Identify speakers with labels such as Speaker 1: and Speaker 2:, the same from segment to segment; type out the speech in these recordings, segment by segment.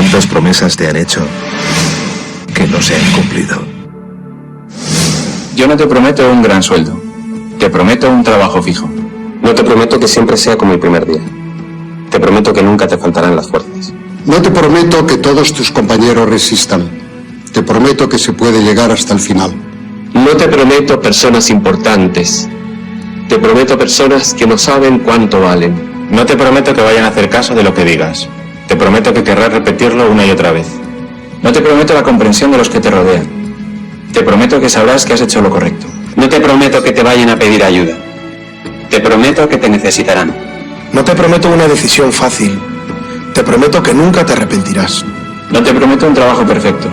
Speaker 1: ¿Cuántas promesas te han hecho que no se han cumplido?
Speaker 2: Yo no te prometo un gran sueldo. Te prometo un trabajo fijo.
Speaker 3: No te prometo que siempre sea como el primer día. Te prometo que nunca te faltarán las fuerzas.
Speaker 4: No te prometo que todos tus compañeros resistan. Te prometo que se puede llegar hasta el final.
Speaker 3: No te prometo personas importantes. Te prometo personas que no saben cuánto valen.
Speaker 2: No te prometo que vayan a hacer caso de lo que digas. Te prometo que querrás repetirlo una y otra vez. No te prometo la comprensión de los que te rodean. Te prometo que sabrás que has hecho lo correcto.
Speaker 3: No te prometo que te vayan a pedir ayuda. Te prometo que te necesitarán.
Speaker 5: No te prometo una decisión fácil. Te prometo que nunca te arrepentirás.
Speaker 2: No te prometo un trabajo perfecto.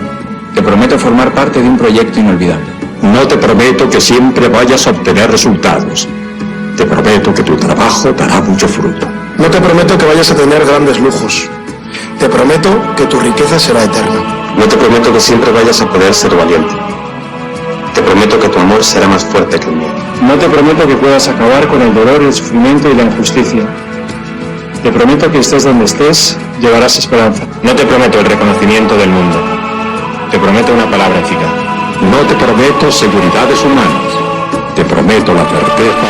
Speaker 2: Te prometo formar parte de un proyecto inolvidable.
Speaker 6: No te prometo que siempre vayas a obtener resultados. Te prometo que tu trabajo dará mucho fruto.
Speaker 5: No te prometo que vayas a tener grandes lujos. Te prometo que tu riqueza será eterna.
Speaker 3: No te prometo que siempre vayas a poder ser valiente. Te prometo que tu amor será más fuerte que el mío.
Speaker 2: No te prometo que puedas acabar con el dolor, el sufrimiento y la injusticia. Te prometo que estés donde estés, llevarás esperanza. No te prometo el reconocimiento del mundo. Te prometo una palabra eficaz.
Speaker 6: No te prometo seguridades humanas. Te prometo la certeza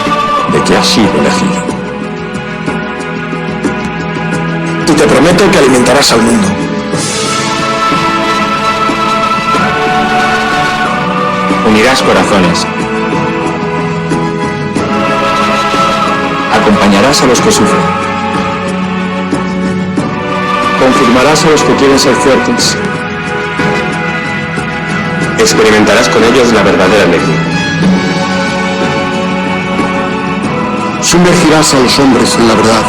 Speaker 6: de que has sido elegido.
Speaker 5: Y te prometo que alimentarás al mundo.
Speaker 2: Unirás corazones. Acompañarás a los que sufren. Confirmarás a los que quieren ser fuertes.
Speaker 3: Experimentarás con ellos la verdadera alegría.
Speaker 4: Sumergirás a los hombres en la verdad.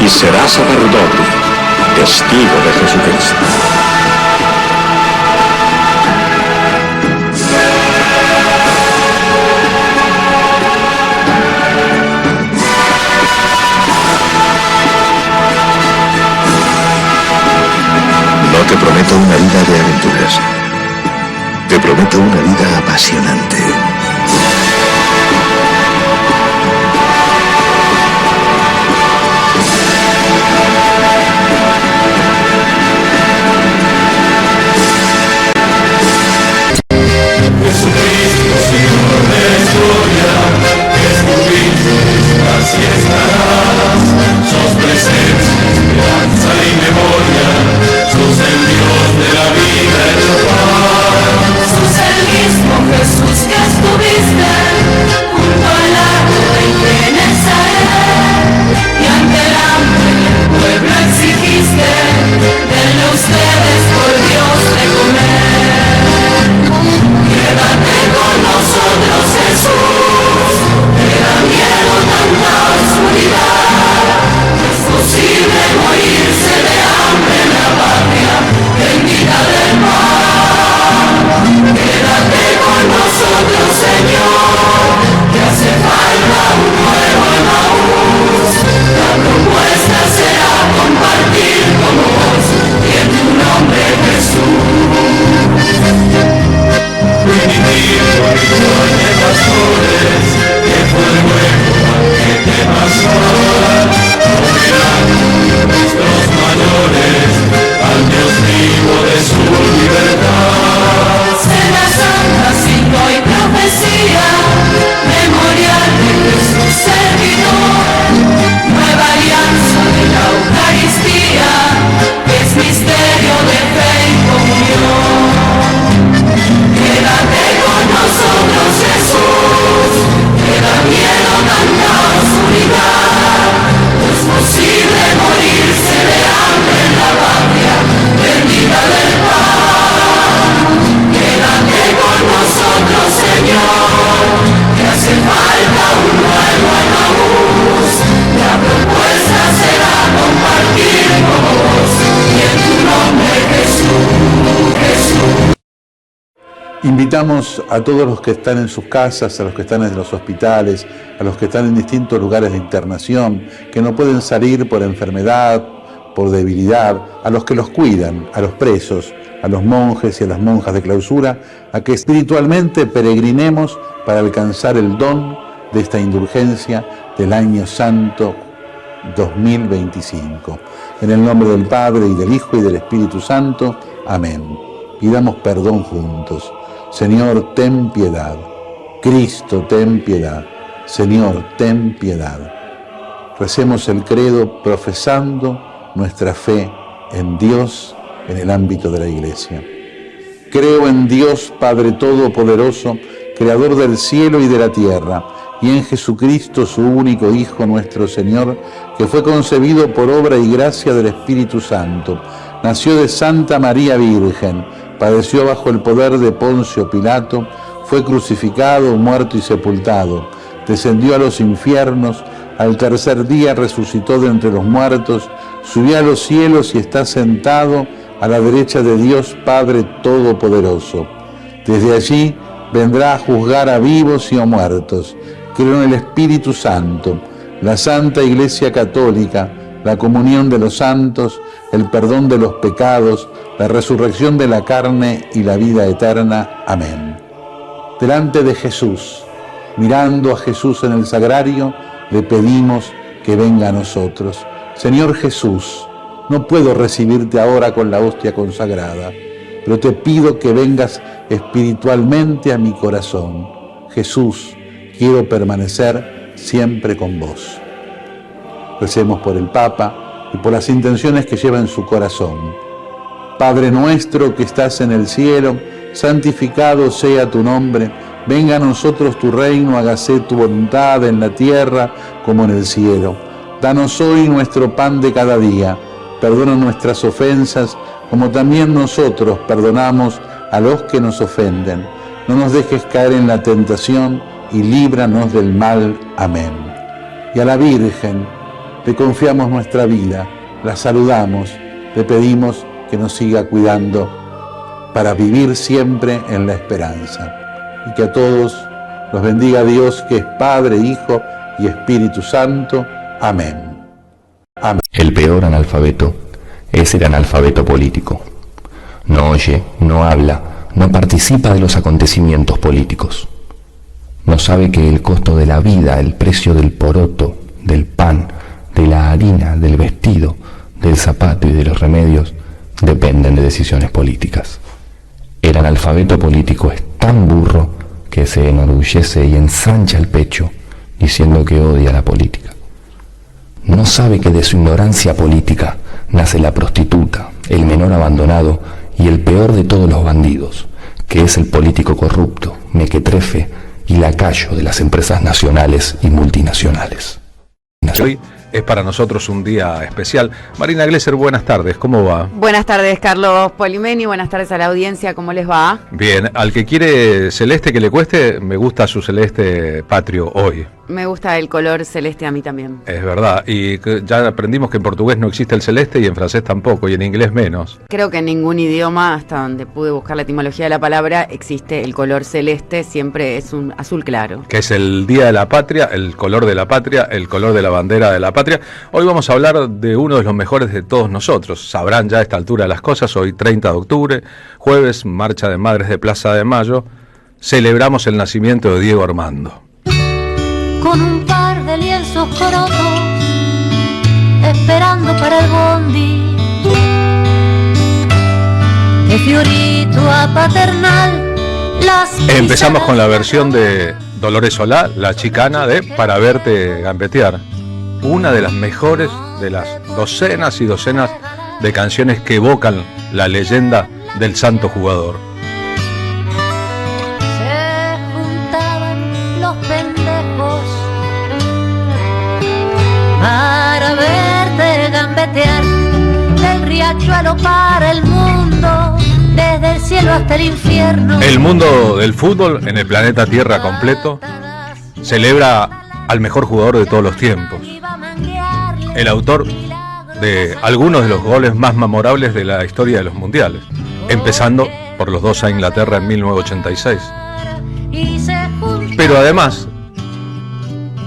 Speaker 6: Y serás sacerdote, testigo de Jesucristo.
Speaker 1: No te prometo una vida de aventuras. Te prometo una vida apasionante.
Speaker 7: Invitamos a todos los que están en sus casas, a los que están en los hospitales, a los que están en distintos lugares de internación, que no pueden salir por enfermedad, por debilidad, a los que los cuidan, a los presos, a los monjes y a las monjas de clausura, a que espiritualmente peregrinemos para alcanzar el don de esta indulgencia del año santo 2025. En el nombre del Padre, y del Hijo, y del Espíritu Santo. Amén. Pidamos perdón juntos. Señor, ten piedad. Cristo, ten piedad. Señor, ten piedad. Recemos el credo profesando nuestra fe en Dios en el ámbito de la Iglesia. Creo en Dios Padre Todopoderoso, Creador del cielo y de la tierra, y en Jesucristo, su único Hijo, nuestro Señor, que fue concebido por obra y gracia del Espíritu Santo. Nació de Santa María Virgen, padeció bajo el poder de Poncio Pilato, fue crucificado, muerto y sepultado, descendió a los infiernos, al tercer día resucitó de entre los muertos, subió a los cielos y está sentado a la derecha de Dios Padre Todopoderoso. Desde allí vendrá a juzgar a vivos y a muertos. Creo en el Espíritu Santo, la Santa Iglesia Católica, la comunión de los santos, el perdón de los pecados, la resurrección de la carne y la vida eterna. Amén. Delante de Jesús, mirando a Jesús en el sagrario, le pedimos que venga a nosotros. Señor Jesús, no puedo recibirte ahora con la hostia consagrada, pero te pido que vengas espiritualmente a mi corazón. Jesús, quiero permanecer siempre con vos. Recemos por el Papa y por las intenciones que lleva en su corazón. Padre nuestro que estás en el cielo, santificado sea tu nombre. Venga a nosotros tu reino, hágase tu voluntad en la tierra como en el cielo. Danos hoy nuestro pan de cada día. Perdona nuestras ofensas, como también nosotros perdonamos a los que nos ofenden. No nos dejes caer en la tentación y líbranos del mal. Amén. Y a la Virgen le confiamos nuestra vida, la saludamos, le pedimos que nos siga cuidando para vivir siempre en la esperanza. Y que a todos los bendiga Dios, que es Padre, Hijo y Espíritu Santo. Amén. Amén.
Speaker 8: El peor analfabeto es el analfabeto político. No oye, no habla, no participa de los acontecimientos políticos. No sabe que el costo de la vida, el precio del poroto, del pan, de la harina, del vestido, del zapato y de los remedios dependen de decisiones políticas. El analfabeto político es tan burro que se enorgullece y ensancha el pecho diciendo que odia la política. No sabe que de su ignorancia política nace la prostituta, el menor abandonado y el peor de todos los bandidos, que es el político corrupto, mequetrefe y lacayo de las empresas nacionales y multinacionales.
Speaker 9: Hoy es para nosotros un día especial. Marina Glesser, buenas tardes, ¿cómo va?
Speaker 10: Buenas tardes, Carlos Polimeni, buenas tardes a la audiencia, ¿cómo les va?
Speaker 9: Bien, al que quiere celeste que le cueste, me gusta su celeste patrio hoy.
Speaker 10: Me gusta el color celeste a mí también.
Speaker 9: Es verdad, y ya aprendimos que en portugués no existe el celeste y en francés tampoco, y en inglés menos.
Speaker 10: Creo que en ningún idioma, hasta donde pude buscar la etimología de la palabra, existe el color celeste, siempre es un azul claro.
Speaker 9: Que es el Día de la Patria, el color de la patria, el color de la bandera de la patria. Hoy vamos a hablar de uno de los mejores de todos nosotros. Sabrán ya a esta altura las cosas, hoy 30 de octubre, jueves, Marcha de Madres de Plaza de Mayo, celebramos el nacimiento de Diego Armando.
Speaker 11: Con un par de lienzos corotos, esperando para el bondi, de Fiorito a Paternal.
Speaker 9: Empezamos con la versión de Dolores Solá, La Chicana, de Para Verte Gambetear. Una de las mejores de las docenas y docenas de canciones que evocan la leyenda del santo jugador.
Speaker 11: Se juntaban los pendejos para verte gambetear, del riachuelo para el mundo, desde el cielo hasta el infierno.
Speaker 9: El mundo del fútbol en el planeta Tierra completo celebra al mejor jugador de todos los tiempos, el autor de algunos de los goles más memorables de la historia de los mundiales, empezando por los 2 a Inglaterra en 1986. Pero además,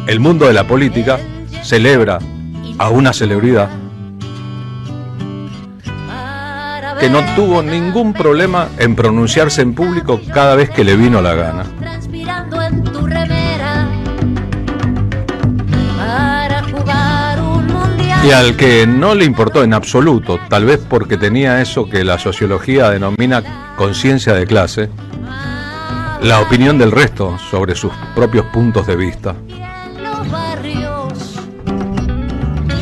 Speaker 9: el mundo de la política celebra a una celebridad que no tuvo ningún problema en pronunciarse en público cada vez que le vino la gana.
Speaker 11: Transpirando en tu remera para jugar un mundial.
Speaker 9: Y al que no le importó en absoluto, tal vez porque tenía eso que la sociología denomina conciencia de clase, la opinión del resto sobre sus propios puntos de vista.
Speaker 11: Los barrios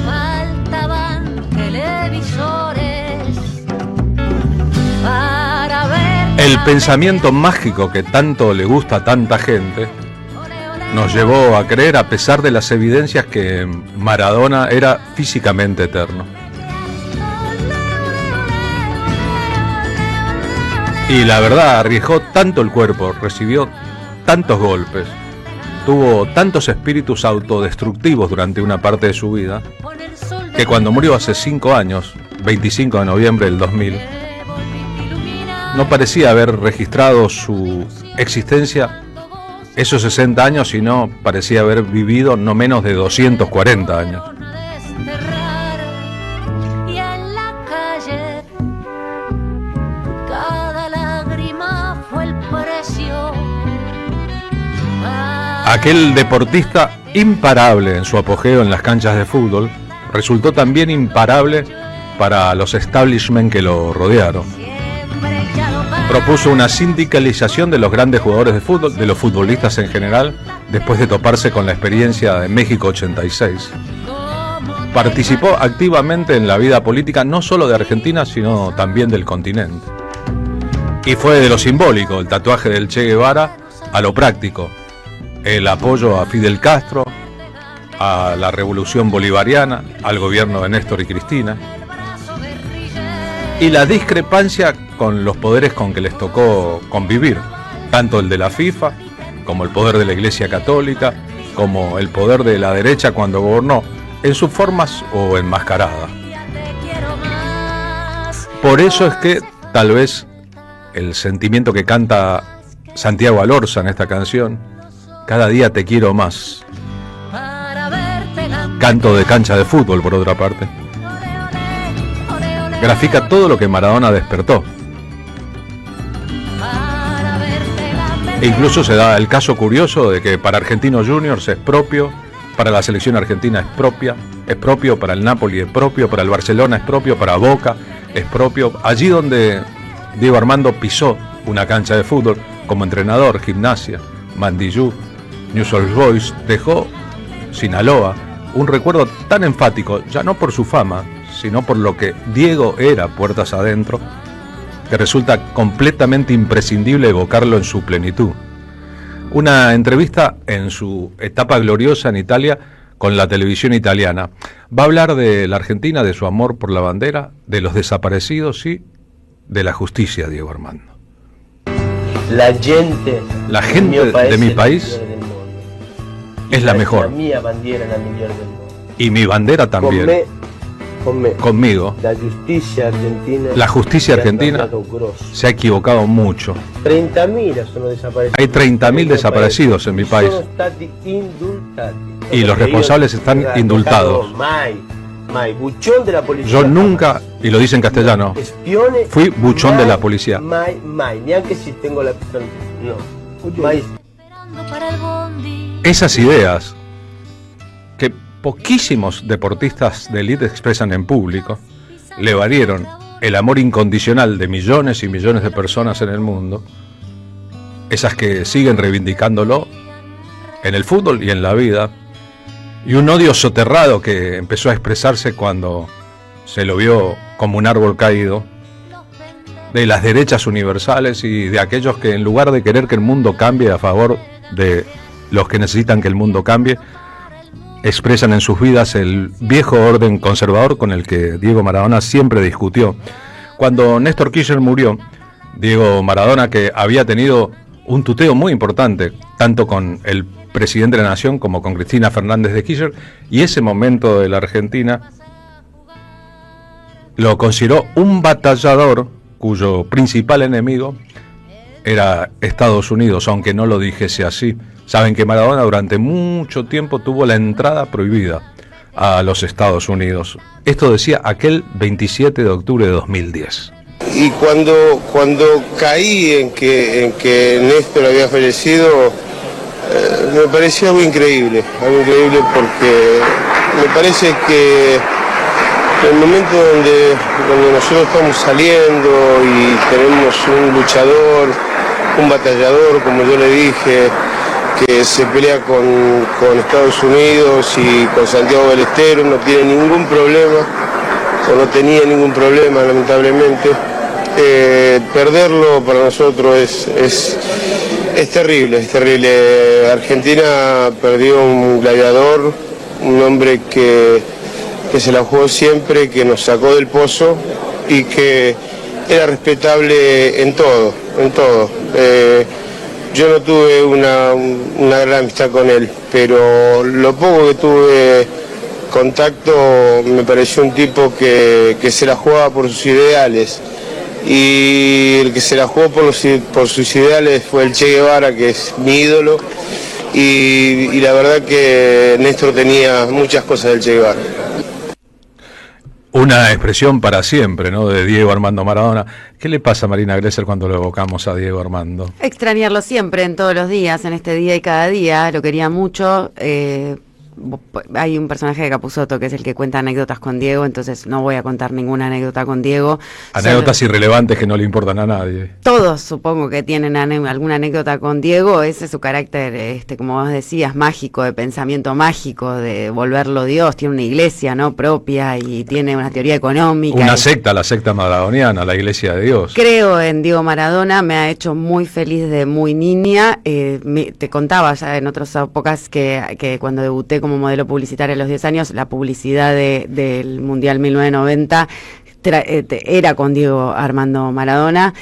Speaker 11: faltaban televisores para ver.
Speaker 9: El pensamiento mágico que tanto le gusta a tanta gente nos llevó a creer, a pesar de las evidencias, que Maradona era físicamente eterno. Y la verdad, arriesgó tanto el cuerpo, recibió tantos golpes, tuvo tantos espíritus autodestructivos durante una parte de su vida, que cuando murió hace 5 años, 25 de noviembre del 2000, no parecía haber registrado su existencia esos 60 años, sino parecía haber vivido no menos de 240 años.
Speaker 11: Y en la calle cada lágrima fue el precio.
Speaker 9: Aquel deportista imparable en su apogeo en las canchas de fútbol resultó también imparable para los establishment que lo rodearon. Propuso una sindicalización de los grandes jugadores de fútbol, de los futbolistas en general, después de toparse con la experiencia de México 86. Participó activamente en la vida política no solo de Argentina, sino también del continente. Y fue de lo simbólico, el tatuaje del Che Guevara, a lo práctico, el apoyo a Fidel Castro, a la revolución bolivariana, al gobierno de Néstor y Cristina, y la discrepancia con los poderes con que les tocó convivir, tanto el de la FIFA, como el poder de la Iglesia Católica, como el poder de la derecha cuando gobernó, en sus formas o enmascaradas. Por eso es que tal vez el sentimiento que canta Santiago Alorza en esta canción, Cada día te quiero más, canto de cancha de fútbol por otra parte, grafica todo lo que Maradona despertó. E incluso se da el caso curioso de que para Argentinos Juniors es propio, para la selección argentina es propio, para el Napoli es propio, para el Barcelona es propio, para Boca es propio. Allí donde Diego Armando pisó una cancha de fútbol como entrenador, Gimnasia, Mandillú, Newell's Old Boys, dejó Sinaloa un recuerdo tan enfático, ya no por su fama, sino por lo que Diego era puertas adentro, que resulta completamente imprescindible evocarlo en su plenitud. Una entrevista en su etapa gloriosa en Italia con la televisión italiana. Va a hablar de la Argentina, de su amor por la bandera, de los desaparecidos y de la justicia, Diego Armando.
Speaker 12: La gente
Speaker 9: de mi país es la mejor.
Speaker 12: Mia bandiera la mejor del mundo.
Speaker 9: Y mi bandera también. Conmigo. La justicia argentina se ha equivocado mucho.
Speaker 12: 30.000 sono desaparecidos.
Speaker 9: Hay 30.000 desaparecidos en mi país. Y los responsables están indultados. Yo nunca, y lo dice en castellano, fui buchón de la policía. Esas ideas que poquísimos deportistas de élite expresan en público le valieron el amor incondicional de millones y millones de personas en el mundo, esas que siguen reivindicándolo en el fútbol y en la vida, y un odio soterrado que empezó a expresarse cuando se lo vio como un árbol caído, de las derechas universales y de aquellos que en lugar de querer que el mundo cambie a favor de los que necesitan que el mundo cambie, expresan en sus vidas el viejo orden conservador con el que Diego Maradona siempre discutió. Cuando Néstor Kirchner murió, Diego Maradona, que había tenido un tuteo muy importante, tanto con el presidente de la Nación como con Cristina Fernández de Kirchner, y ese momento de la Argentina, lo consideró un batallador cuyo principal enemigo era Estados Unidos, aunque no lo dijese así. Saben que Maradona durante mucho tiempo tuvo la entrada prohibida a los Estados Unidos. Esto decía aquel 27 de octubre de 2010.
Speaker 13: Y cuando caí en que Néstor había fallecido, me pareció algo increíble porque me parece que el momento donde nosotros estamos saliendo y tenemos un luchador, un batallador, como yo le dije, que se pelea con Estados Unidos y con Santiago del Estero, no tiene ningún problema, o no tenía ningún problema, lamentablemente. Perderlo para nosotros es terrible, es terrible. Argentina perdió un gladiador, un hombre que se la jugó siempre, que nos sacó del pozo y que era respetable en todo, en todo. Yo no tuve una gran amistad con él, pero lo poco que tuve contacto me pareció un tipo que se la jugaba por sus ideales. Y el que se la jugó por sus ideales fue el Che Guevara, que es mi ídolo, y la verdad que Néstor tenía muchas cosas del Che Guevara.
Speaker 9: Una expresión para siempre, ¿no?, de Diego Armando Maradona. ¿Qué le pasa a Marina Glesser cuando lo evocamos a Diego Armando?
Speaker 10: Extrañarlo siempre, en todos los días, en este día y cada día. Lo quería mucho. Hay un personaje de Capusotto que es el que cuenta anécdotas con Diego, entonces no voy a contar ninguna anécdota con Diego.
Speaker 9: Anécdotas irrelevantes que no le importan a nadie.
Speaker 10: Todos supongo que tienen alguna anécdota con Diego. Ese es su carácter, como vos decías, mágico, de pensamiento mágico, de volverlo Dios. Tiene una iglesia, ¿no?, propia, y tiene una teoría económica.
Speaker 9: Una secta, la secta maradoniana, la Iglesia de Dios.
Speaker 10: Creo en Diego Maradona, me ha hecho muy feliz de muy niña. Te contaba ya en otras épocas que cuando debuté como modelo publicitaria a los 10 años, la publicidad del Mundial 1990 era con Diego Armando Maradona.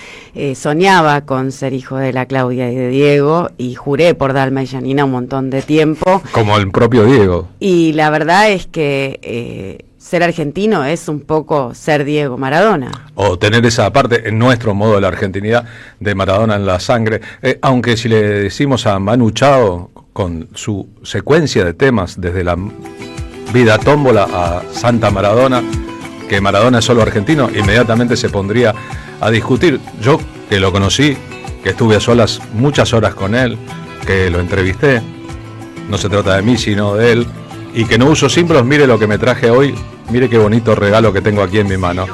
Speaker 10: Soñaba con ser hijo de la Claudia y de Diego, y juré por Dalma y Janina un montón de tiempo.
Speaker 9: Como el propio Diego.
Speaker 10: Y la verdad es que ser argentino es un poco ser Diego Maradona.
Speaker 9: O tener esa parte, en nuestro modo de la argentinidad, de Maradona en la sangre. Aunque si le decimos a Manu Chao, con su secuencia de temas, desde la vida tómbola a Santa Maradona, que Maradona es solo argentino, inmediatamente se pondría a discutir. Yo, que lo conocí, que estuve a solas muchas horas con él, que lo entrevisté, no se trata de mí sino de él, y que no uso símbolos. Mire lo que me traje hoy, mire qué bonito regalo que tengo aquí en mi mano,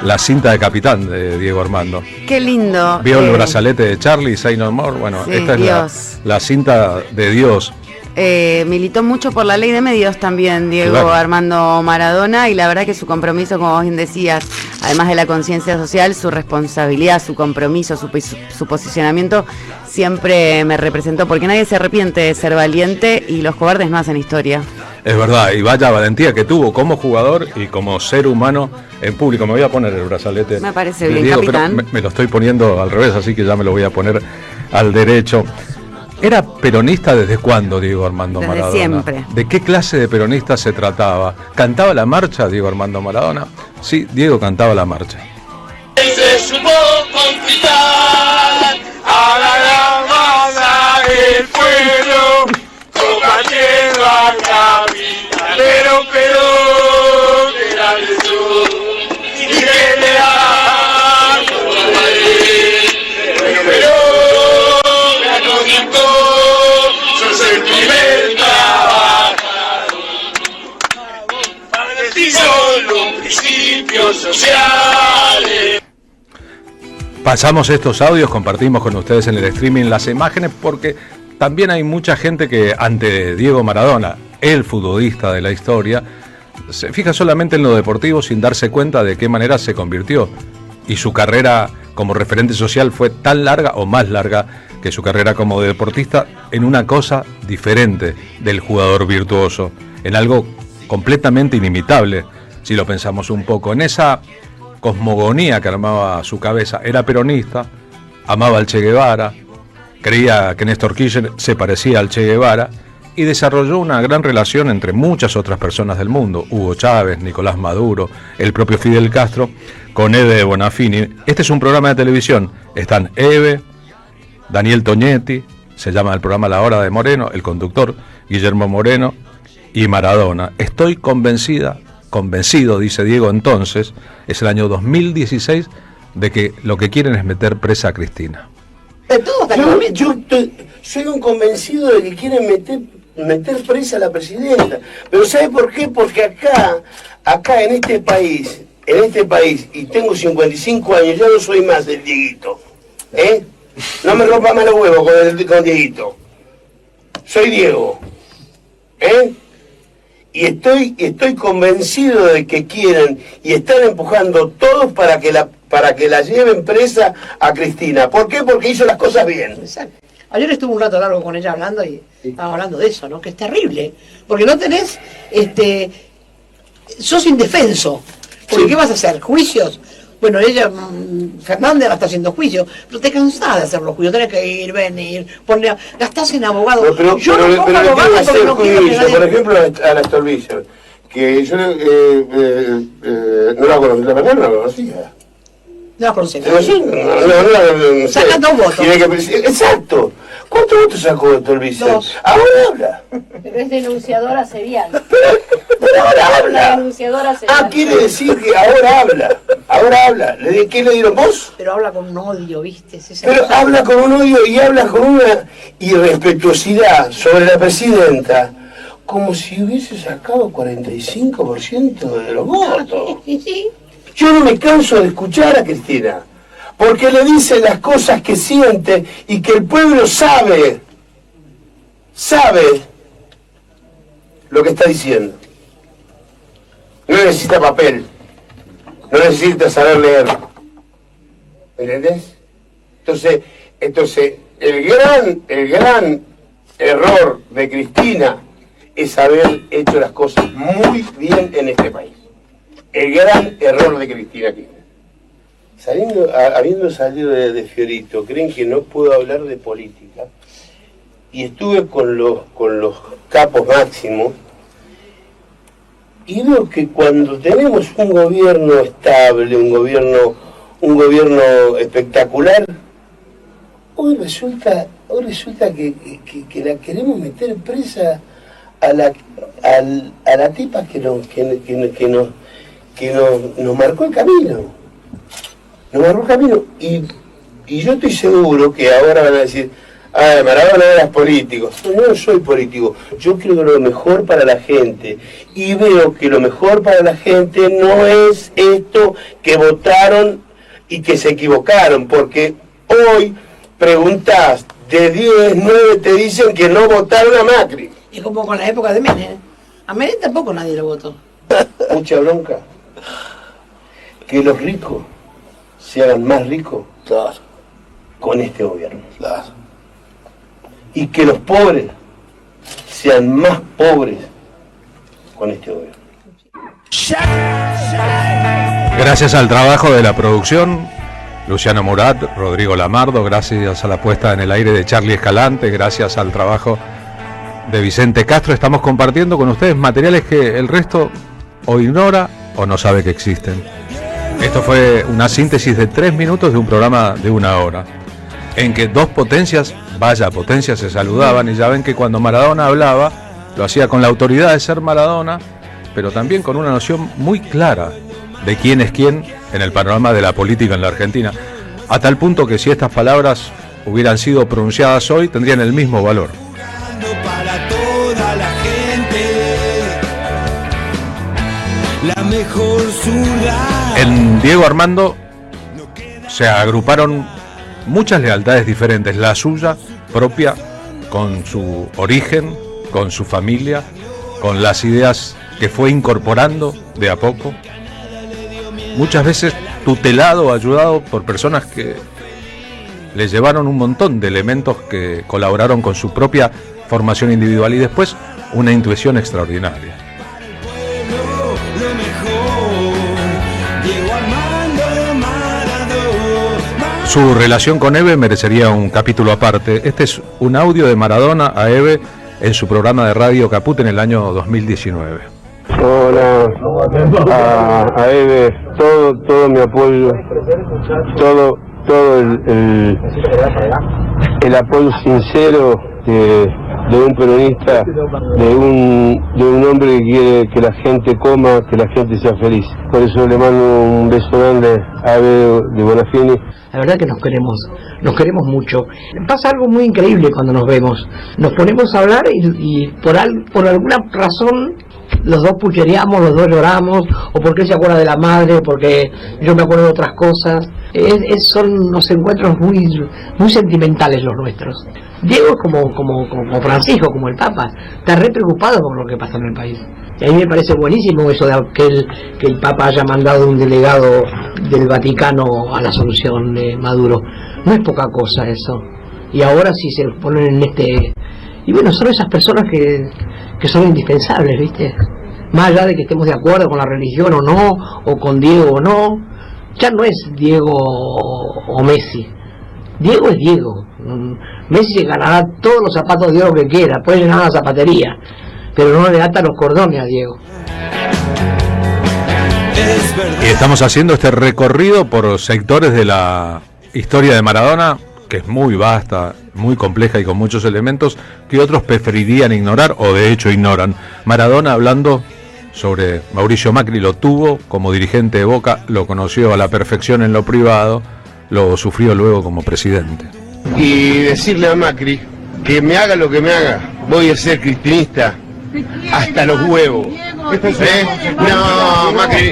Speaker 9: la cinta de capitán de Diego Armando.
Speaker 10: Qué lindo.
Speaker 9: ¿Vio el brazalete de Charlie, Say No More? Bueno,
Speaker 10: sí,
Speaker 9: esta es la cinta de Dios.
Speaker 10: Militó mucho por la ley de medios también Diego
Speaker 9: Claro.
Speaker 10: Armando Maradona, y la verdad que su compromiso, como vos bien decías, además de la conciencia social, su responsabilidad, su compromiso, su posicionamiento siempre me representó, porque nadie se arrepiente de ser valiente y los cobardes no hacen historia.
Speaker 9: Es verdad, y vaya valentía que tuvo como jugador y como ser humano en público. Me voy a poner el brazalete.
Speaker 10: Me parece
Speaker 9: de
Speaker 10: bien,
Speaker 9: Diego,
Speaker 10: capitán.
Speaker 9: pero me lo estoy poniendo al revés, así que ya me lo voy a poner al derecho. ¿Era peronista desde cuándo, Diego Armando
Speaker 10: Desde
Speaker 9: Maradona?
Speaker 10: siempre.
Speaker 9: ¿De qué clase de peronista se trataba? ¿Cantaba la marcha, Diego Armando Maradona? Sí, Diego cantaba la marcha.
Speaker 14: Se supo conquistar a la masa del pueblo, combatiendo a la vida, pero que la lesión y que le da pero la conquistó, sos el primer trabajador, son los principios sociales.
Speaker 9: Pasamos estos audios, compartimos con ustedes en el streaming las imágenes, porque también hay mucha gente que ante Diego Maradona, el futbolista de la historia, se fija solamente en lo deportivo sin darse cuenta de qué manera se convirtió. Y su carrera como referente social fue tan larga o más larga que su carrera como deportista, en una cosa diferente del jugador virtuoso, en algo completamente inimitable, si lo pensamos un poco. En esa cosmogonía que armaba su cabeza, era peronista, amaba al Che Guevara, creía que Néstor Kirchner se parecía al Che Guevara, y desarrolló una gran relación entre muchas otras personas del mundo, Hugo Chávez, Nicolás Maduro, el propio Fidel Castro, con Eve Bonafini. Este es un programa de televisión, están Eve, Daniel Toñetti, se llama el programa La Hora de Moreno, el conductor Guillermo Moreno, y Maradona. Estoy convencido, dice Diego entonces, es el año 2016, de que lo que quieren es meter presa a Cristina.
Speaker 12: Yo soy un convencido de que quieren meter presa a la presidenta. Pero ¿sabe por qué? Porque acá acá en este país, y tengo 55 años, ya no soy más el Dieguito. No me rompa más los huevos con Dieguito. Soy Diego. Y estoy convencido de que quieren y están empujando todos para que la lleven presa a Cristina. ¿Por qué? Porque hizo las cosas bien.
Speaker 15: Exacto. Ayer estuve un rato largo con ella hablando y estábamos hablando de eso, ¿no? Que es terrible. Porque no tenés, sos indefenso. Porque ¿qué vas a hacer? ¿Juicios? Bueno, ella, Fernández, está haciendo juicios, pero te cansás de hacer los juicios, tenés que ir, venir, gastás en abogados.
Speaker 12: Pero
Speaker 15: yo no pongo abogados porque no quiero que nadie...
Speaker 12: Por ejemplo, a la Stolbizer, que yo no la conocía, la verdad no la conocía.
Speaker 15: No la conocía.
Speaker 12: No,
Speaker 15: saca 2 votos.
Speaker 12: Exacto. ¿Cuántos votos sacó Stolbizer?
Speaker 15: 2.
Speaker 12: Ahora habla.
Speaker 16: Pero es denunciadora serial.
Speaker 12: Pero ahora habla.
Speaker 16: Denunciadora serial.
Speaker 12: Ah, quiere decir que ahora habla. Ahora habla. ¿Qué le dieron vos?
Speaker 15: Pero habla con un odio, ¿viste?
Speaker 12: Pero habla con un odio y habla con una irrespetuosidad sobre la presidenta, como si hubiese sacado 45% de los votos.
Speaker 15: Sí.
Speaker 12: Yo no me canso de escuchar a Cristina, porque le dice las cosas que siente y que el pueblo sabe lo que está diciendo. No necesita papel, no necesita saber leer. ¿Me entendés? Entonces, el gran error de Cristina es haber hecho las cosas muy bien en este país. El gran error de Cristina Kirchner. Habiendo salido de Fiorito, creen que no puedo hablar de política. Y estuve con los capos máximos y veo que cuando tenemos un gobierno estable, un gobierno espectacular, hoy resulta que la queremos meter presa a la tipa que nos marcó el camino. Nos marcó el camino. Y yo estoy seguro que ahora van a decir, Maradona era político. No, no soy político. Yo creo que lo mejor para la gente. Y veo que lo mejor para la gente no es esto que votaron y que se equivocaron. Porque hoy preguntás, de 10, 9 te dicen que no votaron a Macri.
Speaker 15: Y como con la época de Menem. A Menem tampoco nadie lo votó.
Speaker 12: Mucha bronca. Que los ricos se hagan más ricos con este gobierno. Y que los pobres sean más pobres con este gobierno.
Speaker 9: Gracias al trabajo de la producción, Luciano Murat, Rodrigo Lamardo, gracias a la puesta en el aire de Charlie Escalante, gracias al trabajo de Vicente Castro, estamos compartiendo con ustedes materiales que el resto o ignora o no sabe que existen. Esto fue una síntesis de 3 minutos de un programa de 1 hora, en que dos potencias, vaya potencias, se saludaban, y ya ven que cuando Maradona hablaba, lo hacía con la autoridad de ser Maradona, pero también con una noción muy clara de quién es quién en el panorama de la política en la Argentina, a tal punto que si estas palabras hubieran sido pronunciadas hoy, tendrían el mismo valor.
Speaker 17: Para toda la gente, la mejor ciudad.
Speaker 9: En Diego Armando se agruparon muchas lealtades diferentes, la suya propia, con su origen, con su familia, con las ideas que fue incorporando de a poco, muchas veces tutelado, ayudado por personas que le llevaron un montón de elementos que colaboraron con su propia formación individual y después una intuición extraordinaria. Su relación con Eve merecería un capítulo aparte. Este es un audio de Maradona a Eve en su programa de radio Caput en el año 2019.
Speaker 13: Hola, a Eve, todo mi apoyo, todo el apoyo sincero de un peronista, de un hombre que quiere que la gente coma, que la gente sea feliz. Por eso le mando un beso grande a Eve de Bonafini.
Speaker 15: La verdad que nos queremos mucho. Pasa algo muy increíble cuando nos vemos. Nos ponemos a hablar y por alguna razón los dos puchereamos, los dos lloramos, o porque él se acuerda de la madre, o porque yo me acuerdo de otras cosas. Son unos encuentros muy sentimentales los nuestros. Diego es como Francisco, como el Papa, está re preocupado por lo que pasa en el país. Y a mí me parece buenísimo eso de que el Papa haya mandado un delegado del Vaticano a la solución de Maduro. No es poca cosa eso. Y ahora sí se ponen en este... Y bueno, son esas personas que son indispensables, ¿viste? Más allá de que estemos de acuerdo con la religión o no, o con Diego o no, ya no es Diego o Messi. Diego es Diego. Messi se ganará todos los zapatos de oro que quiera, puede llenar la zapatería, pero no le ata los cordones a Diego.
Speaker 9: Y estamos haciendo este recorrido por sectores de la historia de Maradona, que es muy vasta, muy compleja y con muchos elementos que otros preferirían ignorar o de hecho ignoran. Maradona hablando sobre Mauricio Macri, lo tuvo como dirigente de Boca, lo conoció a la perfección en lo privado, lo sufrió luego como presidente.
Speaker 13: Y decirle a Macri que me haga lo que me haga, voy a ser cristinista hasta los huevos. No, Macri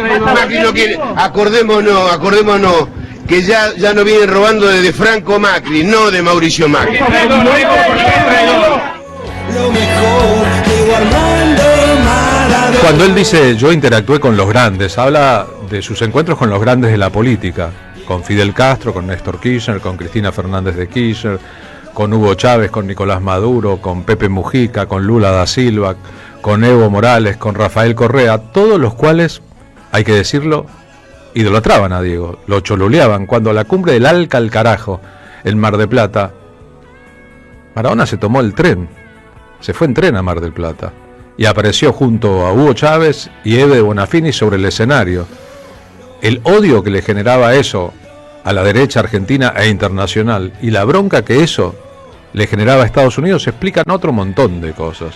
Speaker 13: no quiere, acordémonos que ya no vienen robando de Franco Macri, no de Mauricio Macri.
Speaker 17: Lo mejor, Diego Armando Maradona.
Speaker 9: Cuando él dice yo interactué con los grandes, habla de sus encuentros con los grandes de la política, con Fidel Castro, con Néstor Kirchner, con Cristina Fernández de Kirchner, con Hugo Chávez, con Nicolás Maduro, con Pepe Mujica, con Lula da Silva, con Evo Morales, con Rafael Correa, todos los cuales, hay que decirlo, idolatraban a Diego, lo choluleaban. Cuando a la cumbre del Alca al carajo, en Mar del Plata, Maradona se tomó el tren, se fue en tren a Mar del Plata y apareció junto a Hugo Chávez y Eve de Bonafini sobre el escenario. El odio que le generaba eso a la derecha argentina e internacional y la bronca que eso le generaba a Estados Unidos explican otro montón de cosas.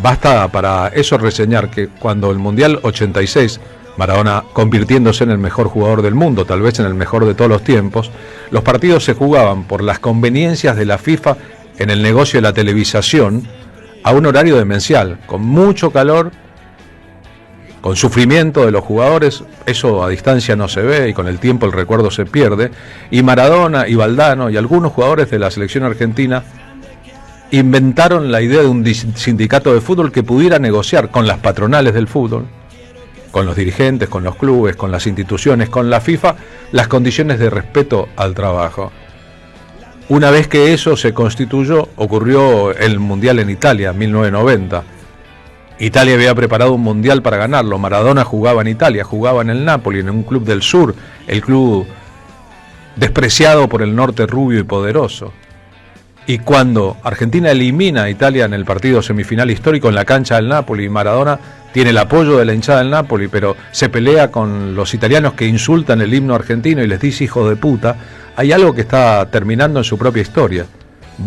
Speaker 9: Basta para eso reseñar que cuando el Mundial 86, Maradona convirtiéndose en el mejor jugador del mundo, tal vez en el mejor de todos los tiempos, los partidos se jugaban por las conveniencias de la FIFA en el negocio de la televisación a un horario demencial, con mucho calor, con sufrimiento de los jugadores. Eso a distancia no se ve y con el tiempo el recuerdo se pierde, y Maradona y Valdano y algunos jugadores de la selección argentina inventaron la idea de un sindicato de fútbol que pudiera negociar con las patronales del fútbol, con los dirigentes, con los clubes, con las instituciones, con la FIFA, las condiciones de respeto al trabajo. Una vez que eso se constituyó, ocurrió el Mundial en Italia, 1990. Italia había preparado un Mundial para ganarlo. Maradona jugaba en Italia, jugaba en el Napoli, en un club del sur, el club despreciado por el norte rubio y poderoso. Y cuando Argentina elimina a Italia en el partido semifinal histórico en la cancha del Napoli, Maradona tiene el apoyo de la hinchada del Napoli, pero se pelea con los italianos que insultan el himno argentino y les dice hijos de puta, hay algo que está terminando en su propia historia.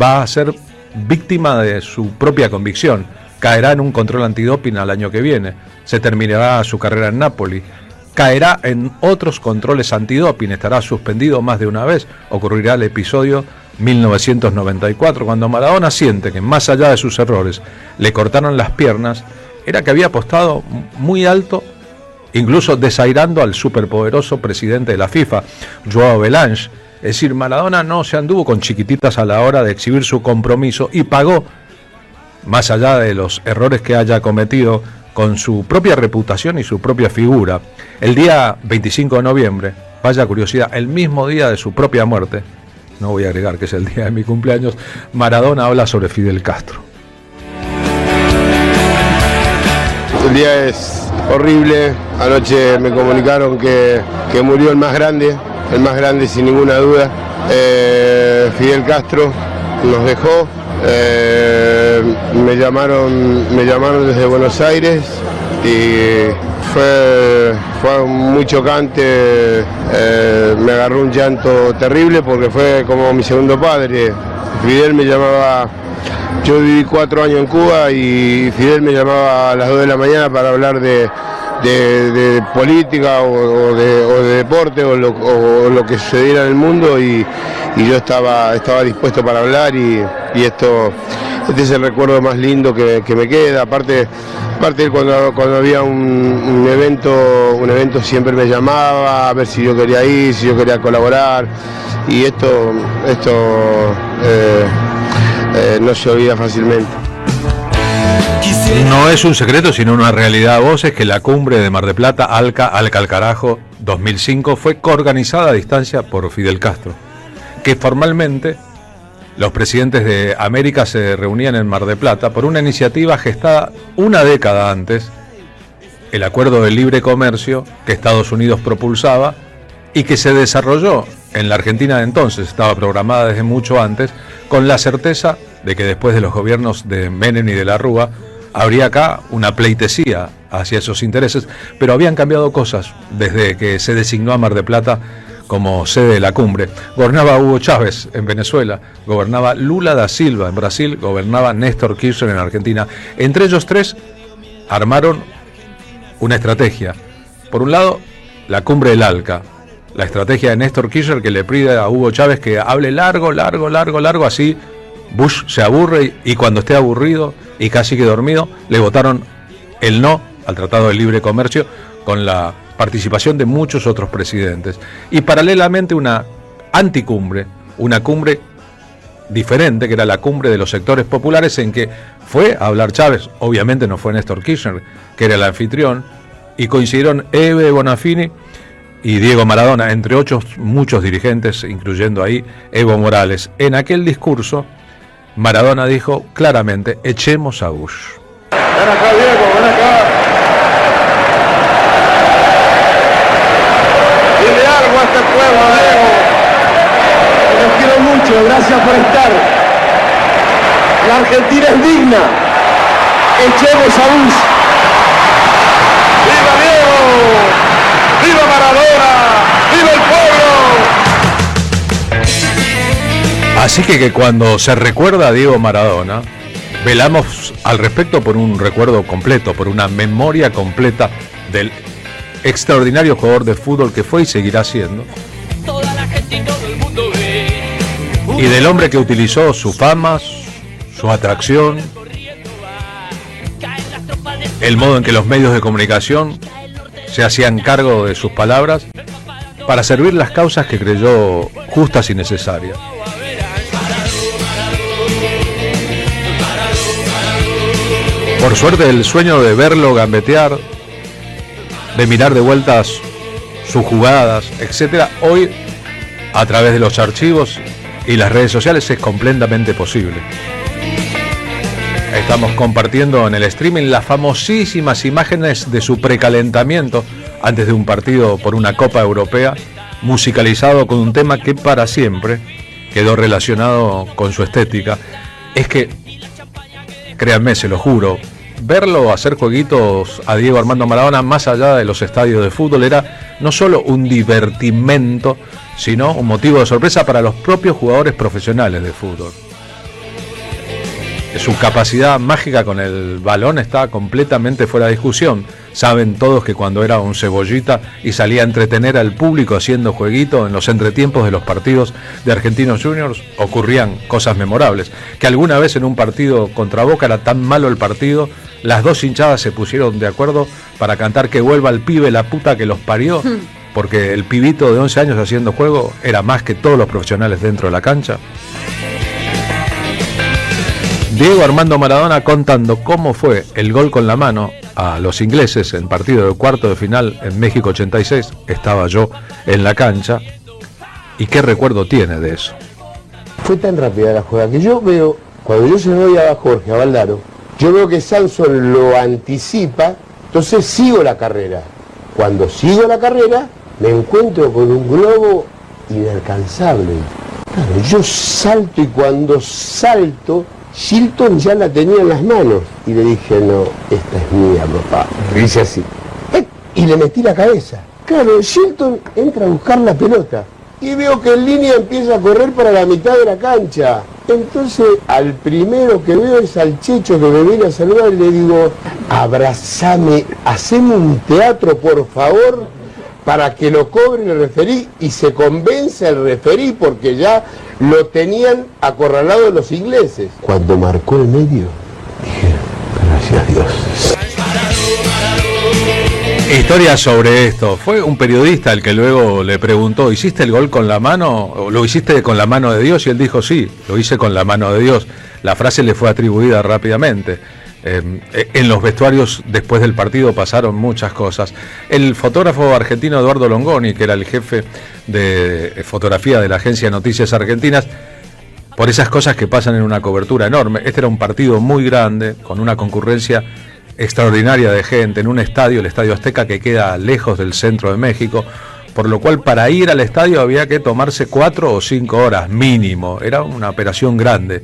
Speaker 9: Va a ser víctima de su propia convicción. Caerá en un control antidoping al año que viene. Se terminará su carrera en Napoli. Caerá en otros controles antidoping. Estará suspendido más de una vez. Ocurrirá el episodio 1994, cuando Maradona siente que más allá de sus errores le cortaron las piernas, era que había apostado muy alto, incluso desairando al superpoderoso presidente de la FIFA, Joao Belange. Es decir, Maradona no se anduvo con chiquititas a la hora de exhibir su compromiso y pagó, más allá de los errores que haya cometido, con su propia reputación y su propia figura. El día 25 de noviembre, vaya curiosidad, el mismo día de su propia muerte, no voy a agregar que es el día de mi cumpleaños, Maradona habla sobre Fidel Castro.
Speaker 13: El día es horrible. Anoche me comunicaron que murió el más grande sin ninguna duda. Fidel Castro nos dejó. Me llamaron desde Buenos Aires y fue muy chocante. Me agarró un llanto terrible porque fue como mi segundo padre. Fidel me llamaba. Yo viví 4 años en Cuba y Fidel me llamaba a las 2 de la mañana para hablar de política o de deporte o lo que sucediera en el mundo y yo estaba dispuesto para hablar y este es el recuerdo más lindo que me queda. Aparte Aparte, cuando había un evento siempre me llamaba a ver si yo quería ir, si yo quería colaborar, y esto no se olvida fácilmente.
Speaker 9: No es un secreto, sino una realidad a voces que la cumbre de Mar del Plata, Alca al Carajo 2005, fue coorganizada a distancia por Fidel Castro, que formalmente los presidentes de América se reunían en Mar del Plata por una iniciativa gestada una década antes, el Acuerdo de Libre Comercio que Estados Unidos propulsaba y que se desarrolló en la Argentina de entonces, estaba programada desde mucho antes, con la certeza de que después de los gobiernos de Menem y de la Rúa habría acá una pleitesía hacia esos intereses, pero habían cambiado cosas desde que se designó a Mar del Plata como sede de la cumbre. Gobernaba Hugo Chávez en Venezuela, gobernaba Lula da Silva en Brasil, gobernaba Néstor Kirchner en Argentina. Entre ellos tres armaron una estrategia. Por un lado, la cumbre del Alca, la estrategia de Néstor Kirchner que le pide a Hugo Chávez que hable largo, así Bush se aburre y cuando esté aburrido y casi que dormido, le votaron el no al Tratado de Libre Comercio con la participación de muchos otros presidentes. Y paralelamente una anticumbre, una cumbre diferente, que era la cumbre de los sectores populares, en que fue a hablar Chávez, obviamente no fue Néstor Kirchner, que era el anfitrión, y coincidieron Eve Bonafini y Diego Maradona, entre muchos dirigentes, incluyendo ahí Evo Morales. En aquel discurso, Maradona dijo claramente: echemos a Bush.
Speaker 14: Ven acá, Diego, ven acá. Dile algo a este pueblo, Diego. Los quiero mucho, gracias por estar. La Argentina es digna. Echemos a Bush. ¡Viva Diego! ¡Viva Maradona! ¡Viva el pueblo!
Speaker 9: Así que cuando se recuerda a Diego Maradona, velamos al respecto por un recuerdo completo, por una memoria completa del extraordinario jugador de fútbol que fue y seguirá siendo, y del hombre que utilizó su fama, su atracción, el modo en que los medios de comunicación se hacían cargo de sus palabras para servir las causas que creyó justas y necesarias. Por suerte, el sueño de verlo gambetear, de mirar de vueltas sus jugadas, etcétera, hoy a través de los archivos y las redes sociales es completamente posible. Estamos compartiendo en el streaming las famosísimas imágenes de su precalentamiento antes de un partido por una Copa Europea, musicalizado con un tema que para siempre quedó relacionado con su estética. Es que, créanme, se lo juro, verlo hacer jueguitos a Diego Armando Maradona más allá de los estadios de fútbol era no solo un divertimento, sino un motivo de sorpresa para los propios jugadores profesionales de fútbol. Su capacidad mágica con el balón está completamente fuera de discusión. Saben todos que cuando era un cebollita y salía a entretener al público haciendo jueguito en los entretiempos de los partidos de Argentinos Juniors, ocurrían cosas memorables. Que alguna vez en un partido contra Boca era tan malo el partido, las dos hinchadas se pusieron de acuerdo para cantar que vuelva el pibe, la puta que los parió, porque el pibito de 11 años haciendo juego era más que todos los profesionales dentro de la cancha. Diego Armando Maradona contando cómo fue el gol con la mano a los ingleses en partido de cuarto de final en México 86, estaba yo en la cancha, y qué recuerdo tiene de eso.
Speaker 12: Fue tan rápida la jugada que yo veo, cuando yo se lo doy a Jorge, a Valdaro, yo veo que Samson lo anticipa, entonces sigo la carrera. Cuando sigo la carrera, me encuentro con un globo inalcanzable. Claro, yo salto y cuando salto, Shilton ya la tenía en las manos. Y le dije, no, esta es mía, papá. Le hice así. Y le metí la cabeza. Claro, Shilton entra a buscar la pelota. Y veo que en línea empieza a correr para la mitad de la cancha. Entonces, al primero que veo es al Checho que me viene a saludar y le digo, abrazame, haceme un teatro, por favor, para que lo cobre el referí y se convence el referí porque ya lo tenían acorralado los ingleses. Cuando marcó el medio, dije, gracias a Dios.
Speaker 9: Historia sobre esto. Fue un periodista el que luego le preguntó, ¿hiciste el gol con la mano? ¿O lo hiciste con la mano de Dios? Y él dijo, sí, lo hice con la mano de Dios. La frase le fue atribuida rápidamente. En los vestuarios después del partido pasaron muchas cosas. El fotógrafo argentino Eduardo Longoni, que era el jefe de fotografía de la agencia de Noticias Argentinas, por esas cosas que pasan en una cobertura enorme. Este era un partido muy grande, con una concurrencia extraordinaria de gente, en un estadio, el Estadio Azteca, que queda lejos del centro de México, por lo cual para ir al estadio había que tomarse 4 o 5 horas mínimo. Era una operación grande.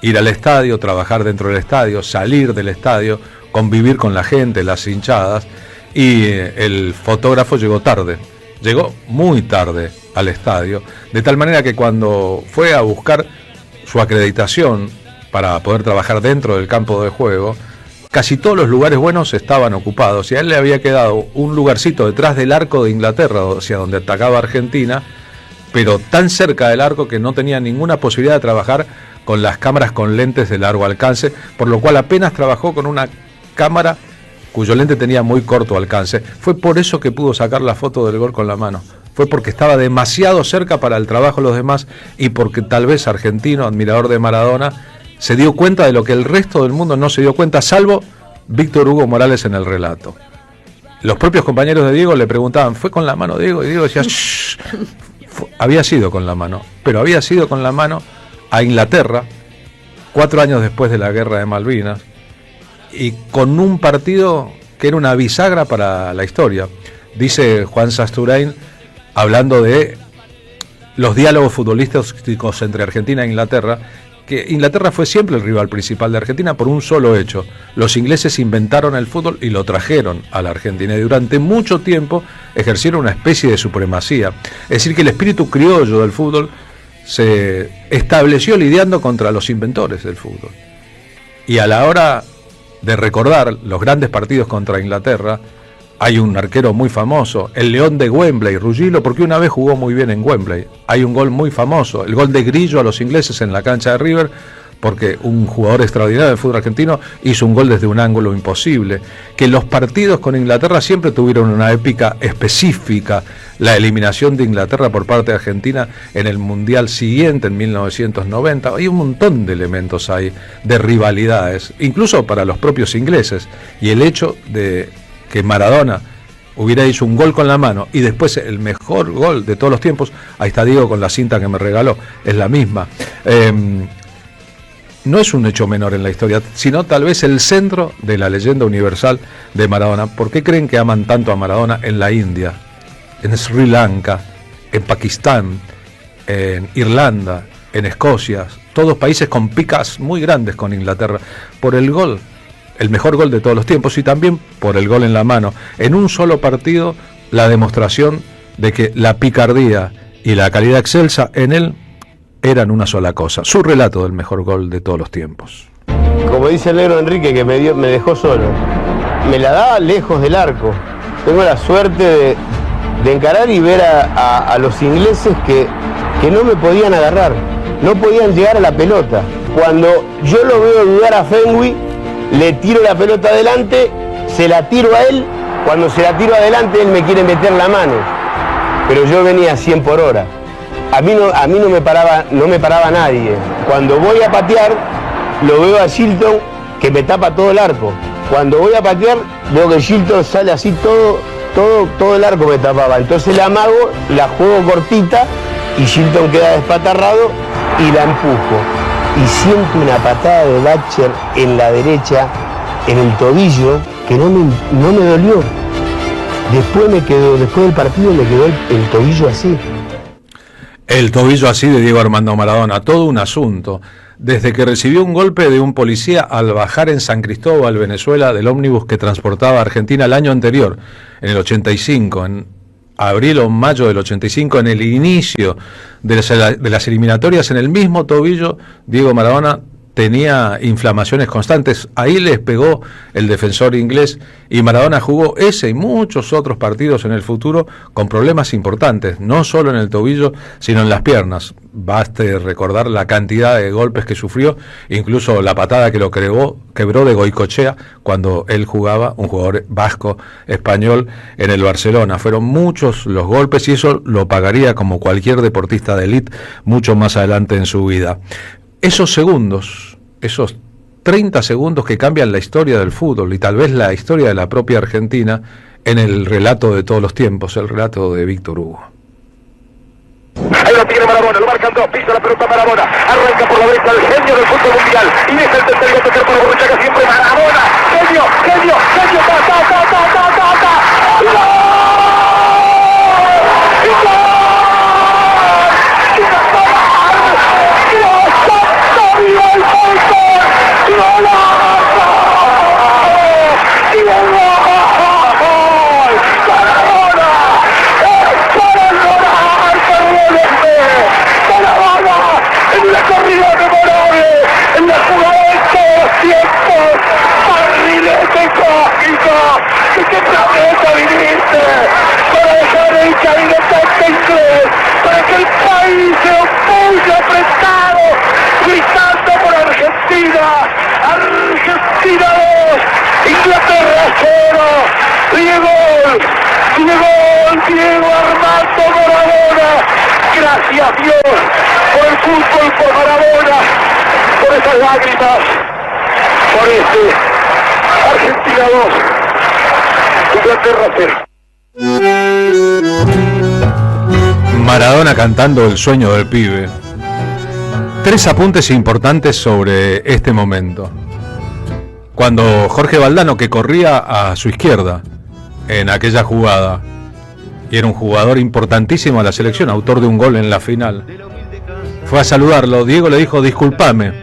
Speaker 9: Ir al estadio, trabajar dentro del estadio, salir del estadio, convivir con la gente, las hinchadas, y el fotógrafo llegó tarde, llegó muy tarde al estadio, de tal manera que cuando fue a buscar su acreditación para poder trabajar dentro del campo de juego, casi todos los lugares buenos estaban ocupados, y a él le había quedado un lugarcito detrás del arco de Inglaterra, hacia donde atacaba Argentina, pero tan cerca del arco que no tenía ninguna posibilidad de trabajar con las cámaras con lentes de largo alcance, por lo cual apenas trabajó con una cámara cuyo lente tenía muy corto alcance. Fue por eso que pudo sacar la foto del gol con la mano. Fue porque estaba demasiado cerca para el trabajo de los demás, y porque tal vez argentino, admirador de Maradona, se dio cuenta de lo que el resto del mundo no se dio cuenta, salvo Víctor Hugo Morales en el relato. Los propios compañeros de Diego le preguntaban, ¿fue con la mano Diego? Y Diego decía, shh, había sido con la mano, pero había sido con la mano a Inglaterra, 4 años después de la guerra de Malvinas, y con un partido que era una bisagra para la historia. Dice Juan Sasturain, hablando de los diálogos futbolísticos entre Argentina e Inglaterra, que Inglaterra fue siempre el rival principal de Argentina por un solo hecho: los ingleses inventaron el fútbol y lo trajeron a la Argentina, y durante mucho tiempo ejercieron una especie de supremacía. Es decir, que el espíritu criollo del fútbol se estableció lidiando contra los inventores del fútbol. Y a la hora de recordar los grandes partidos contra Inglaterra, hay un arquero muy famoso, el León de Wembley, Ruggiero, porque una vez jugó muy bien en Wembley. Hay un gol muy famoso, el gol de Grillo a los ingleses en la cancha de River, porque un jugador extraordinario del fútbol argentino hizo un gol desde un ángulo imposible. Que los partidos con Inglaterra siempre tuvieron una épica específica. La eliminación de Inglaterra por parte de Argentina en el Mundial siguiente, en 1990. Hay un montón de elementos ahí, de rivalidades, incluso para los propios ingleses. Y el hecho de que Maradona hubiera hecho un gol con la mano y después el mejor gol de todos los tiempos, ahí está Diego con la cinta que me regaló, es la misma. No es un hecho menor en la historia, sino tal vez el centro de la leyenda universal de Maradona. ¿Por qué creen que aman tanto a Maradona en la India, en Sri Lanka, en Pakistán, en Irlanda, en Escocia? Todos países con picas muy grandes con Inglaterra, por el gol, el mejor gol de todos los tiempos, y también por el gol en la mano. En un solo partido, la demostración de que la picardía y la calidad excelsa en él eran una sola cosa. Su relato del mejor gol de todos los tiempos.
Speaker 13: Como dice el negro Enrique, que me dejó solo, me la daba lejos del arco. Tengo la suerte de encarar y ver a los ingleses que no me podían agarrar, no podían llegar a la pelota. Cuando yo lo veo dudar a Fenwick, le tiro la pelota adelante, se la tiro a él. Cuando se la tiro adelante, él me quiere meter la mano, pero yo venía a 100 por hora. A mí no me paraba nadie. Cuando voy a patear, lo veo a Shilton, que me tapa todo el arco. Cuando voy a patear, veo que Shilton sale así, todo el arco me tapaba. Entonces la amago, la juego cortita, y Shilton queda despatarrado y la empujo. Y siento una patada de Batcher en la derecha, en el tobillo, que no me dolió. Después del partido me quedó el tobillo así.
Speaker 9: El tobillo así de Diego Armando Maradona, todo un asunto. Desde que recibió un golpe de un policía al bajar en San Cristóbal, Venezuela, del ómnibus que transportaba a Argentina el año anterior, en el 85, en abril o mayo del 85, en el inicio de las eliminatorias, en el mismo tobillo, Diego Maradona tenía inflamaciones constantes. Ahí les pegó el defensor inglés y Maradona jugó ese y muchos otros partidos en el futuro con problemas importantes, no solo en el tobillo, sino en las piernas. Baste recordar la cantidad de golpes que sufrió, incluso la patada que lo quebró de Goicoechea cuando él jugaba, un jugador vasco español, en el Barcelona. Fueron muchos los golpes y eso lo pagaría como cualquier deportista de élite mucho más adelante en su vida. Esos segundos, esos 30 segundos que cambian la historia del fútbol y tal vez la historia de la propia Argentina en el relato de todos los tiempos, el relato de Víctor Hugo.
Speaker 18: Ahí lo tiene Maradona, lo marcan dos, pisa la pelota Maradona, arranca por la derecha el genio del fútbol mundial, y deja el tercero tocar para Borruchaga siempre Maradona, genio, ¡gol! En la corrida memorable, en la jugada de todos los tiempos, barrilete cósmico, ¿de qué planeta viniste? Para dejar el caminotante inglés, para que el país se opulle apretado, gritando por Argentina, Argentina 2, Inglaterra 0, Diego Armando Maradona, gracias Dios, por el fútbol, por Maradona, por esas lágrimas, por Argentina 2, Inglaterra 0.
Speaker 9: Maradona cantando El sueño del pibe. 3 apuntes importantes sobre este momento. Cuando Jorge Valdano, que corría a su izquierda en aquella jugada, y era un jugador importantísimo a la selección, autor de un gol en la final, fue a saludarlo, Diego le dijo: discúlpame,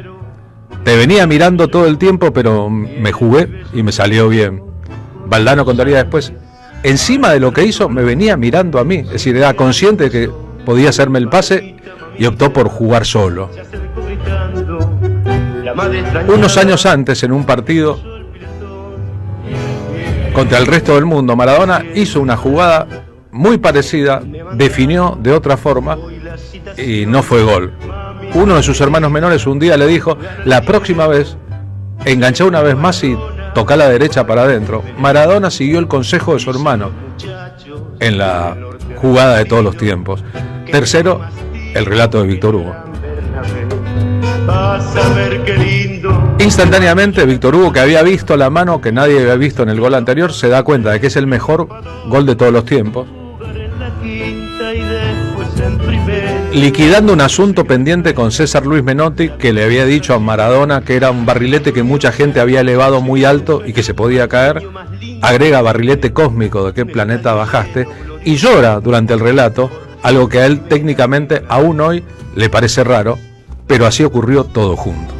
Speaker 9: te venía mirando todo el tiempo, pero me jugué y me salió bien. Valdano contaría después: encima de lo que hizo, me venía mirando a mí, es decir, era consciente de que podía hacerme el pase y optó por jugar solo. Unos años antes, en un partido contra el resto del mundo, Maradona hizo una jugada muy parecida, definió de otra forma y no fue gol. Uno de sus hermanos menores un día le dijo: la próxima vez enganchá una vez más y toca la derecha para adentro. Maradona siguió el consejo de su hermano en la jugada de todos los tiempos. Tercero, el relato de Víctor Hugo. Instantáneamente Víctor Hugo, que había visto la mano que nadie había visto en el gol anterior, se da cuenta de que es el mejor gol de todos los tiempos, liquidando un asunto pendiente con César Luis Menotti, que le había dicho a Maradona que era un barrilete que mucha gente había elevado muy alto y que se podía caer. Agrega: barrilete cósmico, ¿de qué planeta bajaste? Y llora durante el relato, algo que a él técnicamente aún hoy le parece raro, pero así ocurrió todo junto.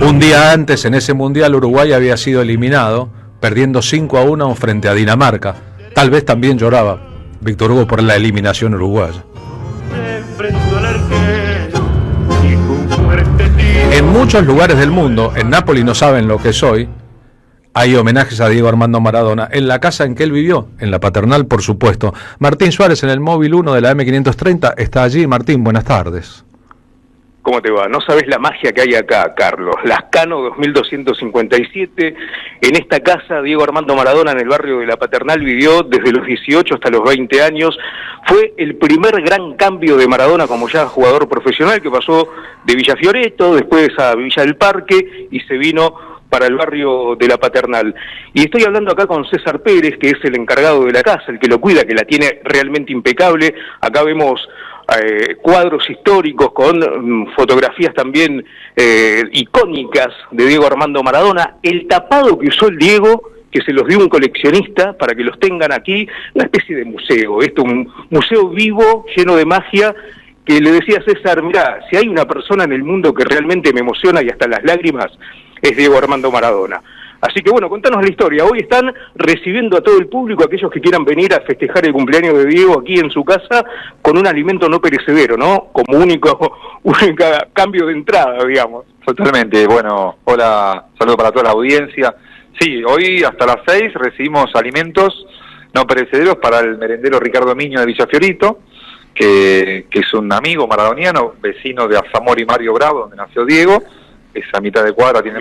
Speaker 9: Un día antes, en ese mundial, Uruguay había sido eliminado, perdiendo 5-1 frente a Dinamarca. Tal vez también lloraba Víctor Hugo por la eliminación uruguaya. En muchos lugares del mundo, en Nápoles no saben lo que es hoy, hay homenajes a Diego Armando Maradona en la casa en que él vivió, en la Paternal, por supuesto. Martín Suárez, en el móvil 1 de la M530, está allí. Martín, buenas tardes.
Speaker 19: ¿Cómo te va? No sabes la magia que hay acá, Carlos. Lascano 2257. En esta casa, Diego Armando Maradona, en el barrio de la Paternal, vivió desde los 18 hasta los 20 años. Fue el primer gran cambio de Maradona como ya jugador profesional, que pasó de Villa Fioreto, después a Villa del Parque, y se vino para el barrio de la Paternal. Y estoy hablando acá con César Pérez, que es el encargado de la casa, el que lo cuida, que la tiene realmente impecable. Acá vemos cuadros históricos con fotografías también icónicas de Diego Armando Maradona. El tapado que usó el Diego, que se los dio un coleccionista para que los tengan aquí, una especie de museo, un museo vivo, lleno de magia, que le decía a César: mirá, si hay una persona en el mundo que realmente me emociona y hasta las lágrimas, es Diego Armando Maradona. Así que bueno, contanos la historia. Hoy están recibiendo a todo el público, aquellos que quieran venir a festejar el cumpleaños de Diego aquí en su casa, con un alimento no perecedero, ¿no? Como única cambio de entrada, digamos.
Speaker 20: Totalmente. Bueno, hola, saludo para toda la audiencia. Sí, hoy hasta las 6 recibimos alimentos no perecederos para el merendero Ricardo Miño de Villa Fiorito, que es un amigo maradoniano, vecino de Azamor y Mario Bravo, donde nació Diego. Es a mitad de cuadra, tiene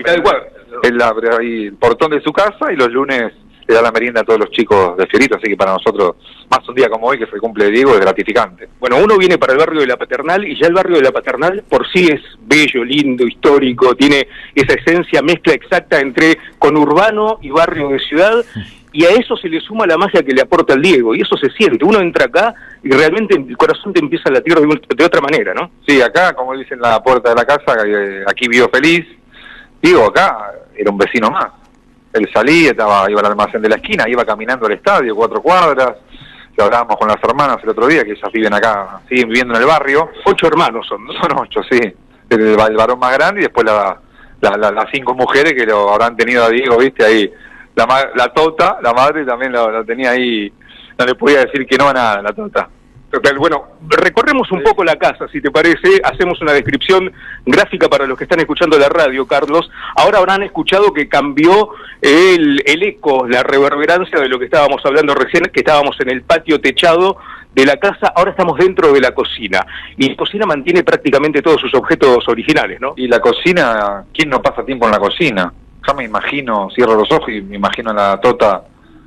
Speaker 20: él abre ahí el portón de su casa y los lunes le da la merienda a todos los chicos de Fiorito, así que para nosotros, más un día como hoy, que fue el cumple de Diego, es gratificante.
Speaker 19: Bueno, uno viene para el barrio de la Paternal y ya el barrio de la Paternal por sí es bello, lindo, histórico, tiene esa esencia, mezcla exacta entre conurbano y barrio de ciudad, y a eso se le suma la magia que le aporta el Diego, y eso se siente. Uno entra acá y realmente el corazón te empieza a latir de otra manera, ¿no?
Speaker 20: Sí, acá, como dicen la puerta de la casa, aquí vivió feliz. Diego acá era un vecino más. Él salía, iba al almacén de la esquina, iba caminando al estadio, 4 cuadras. Lo hablábamos con las hermanas el otro día, que ellas viven acá, siguen viviendo en el barrio.
Speaker 19: 8 hermanos son, ¿no?
Speaker 20: Son 8, sí. El varón más grande y después las 5 mujeres que lo habrán tenido a Diego, viste, ahí. La Tota, la madre, también lo tenía ahí, no le podía decir que no a nada, la Tota.
Speaker 19: Total, bueno, recorremos un poco la casa, si te parece, hacemos una descripción gráfica para los que están escuchando la radio, Carlos. Ahora habrán escuchado que cambió el eco, la reverberancia de lo que estábamos hablando recién, que estábamos en el patio techado de la casa, ahora estamos dentro de la cocina. Y la cocina mantiene prácticamente todos sus objetos originales, ¿no?
Speaker 20: Y la cocina, ¿quién no pasa tiempo en la cocina? Yo me imagino, cierro los ojos y me imagino a la Tota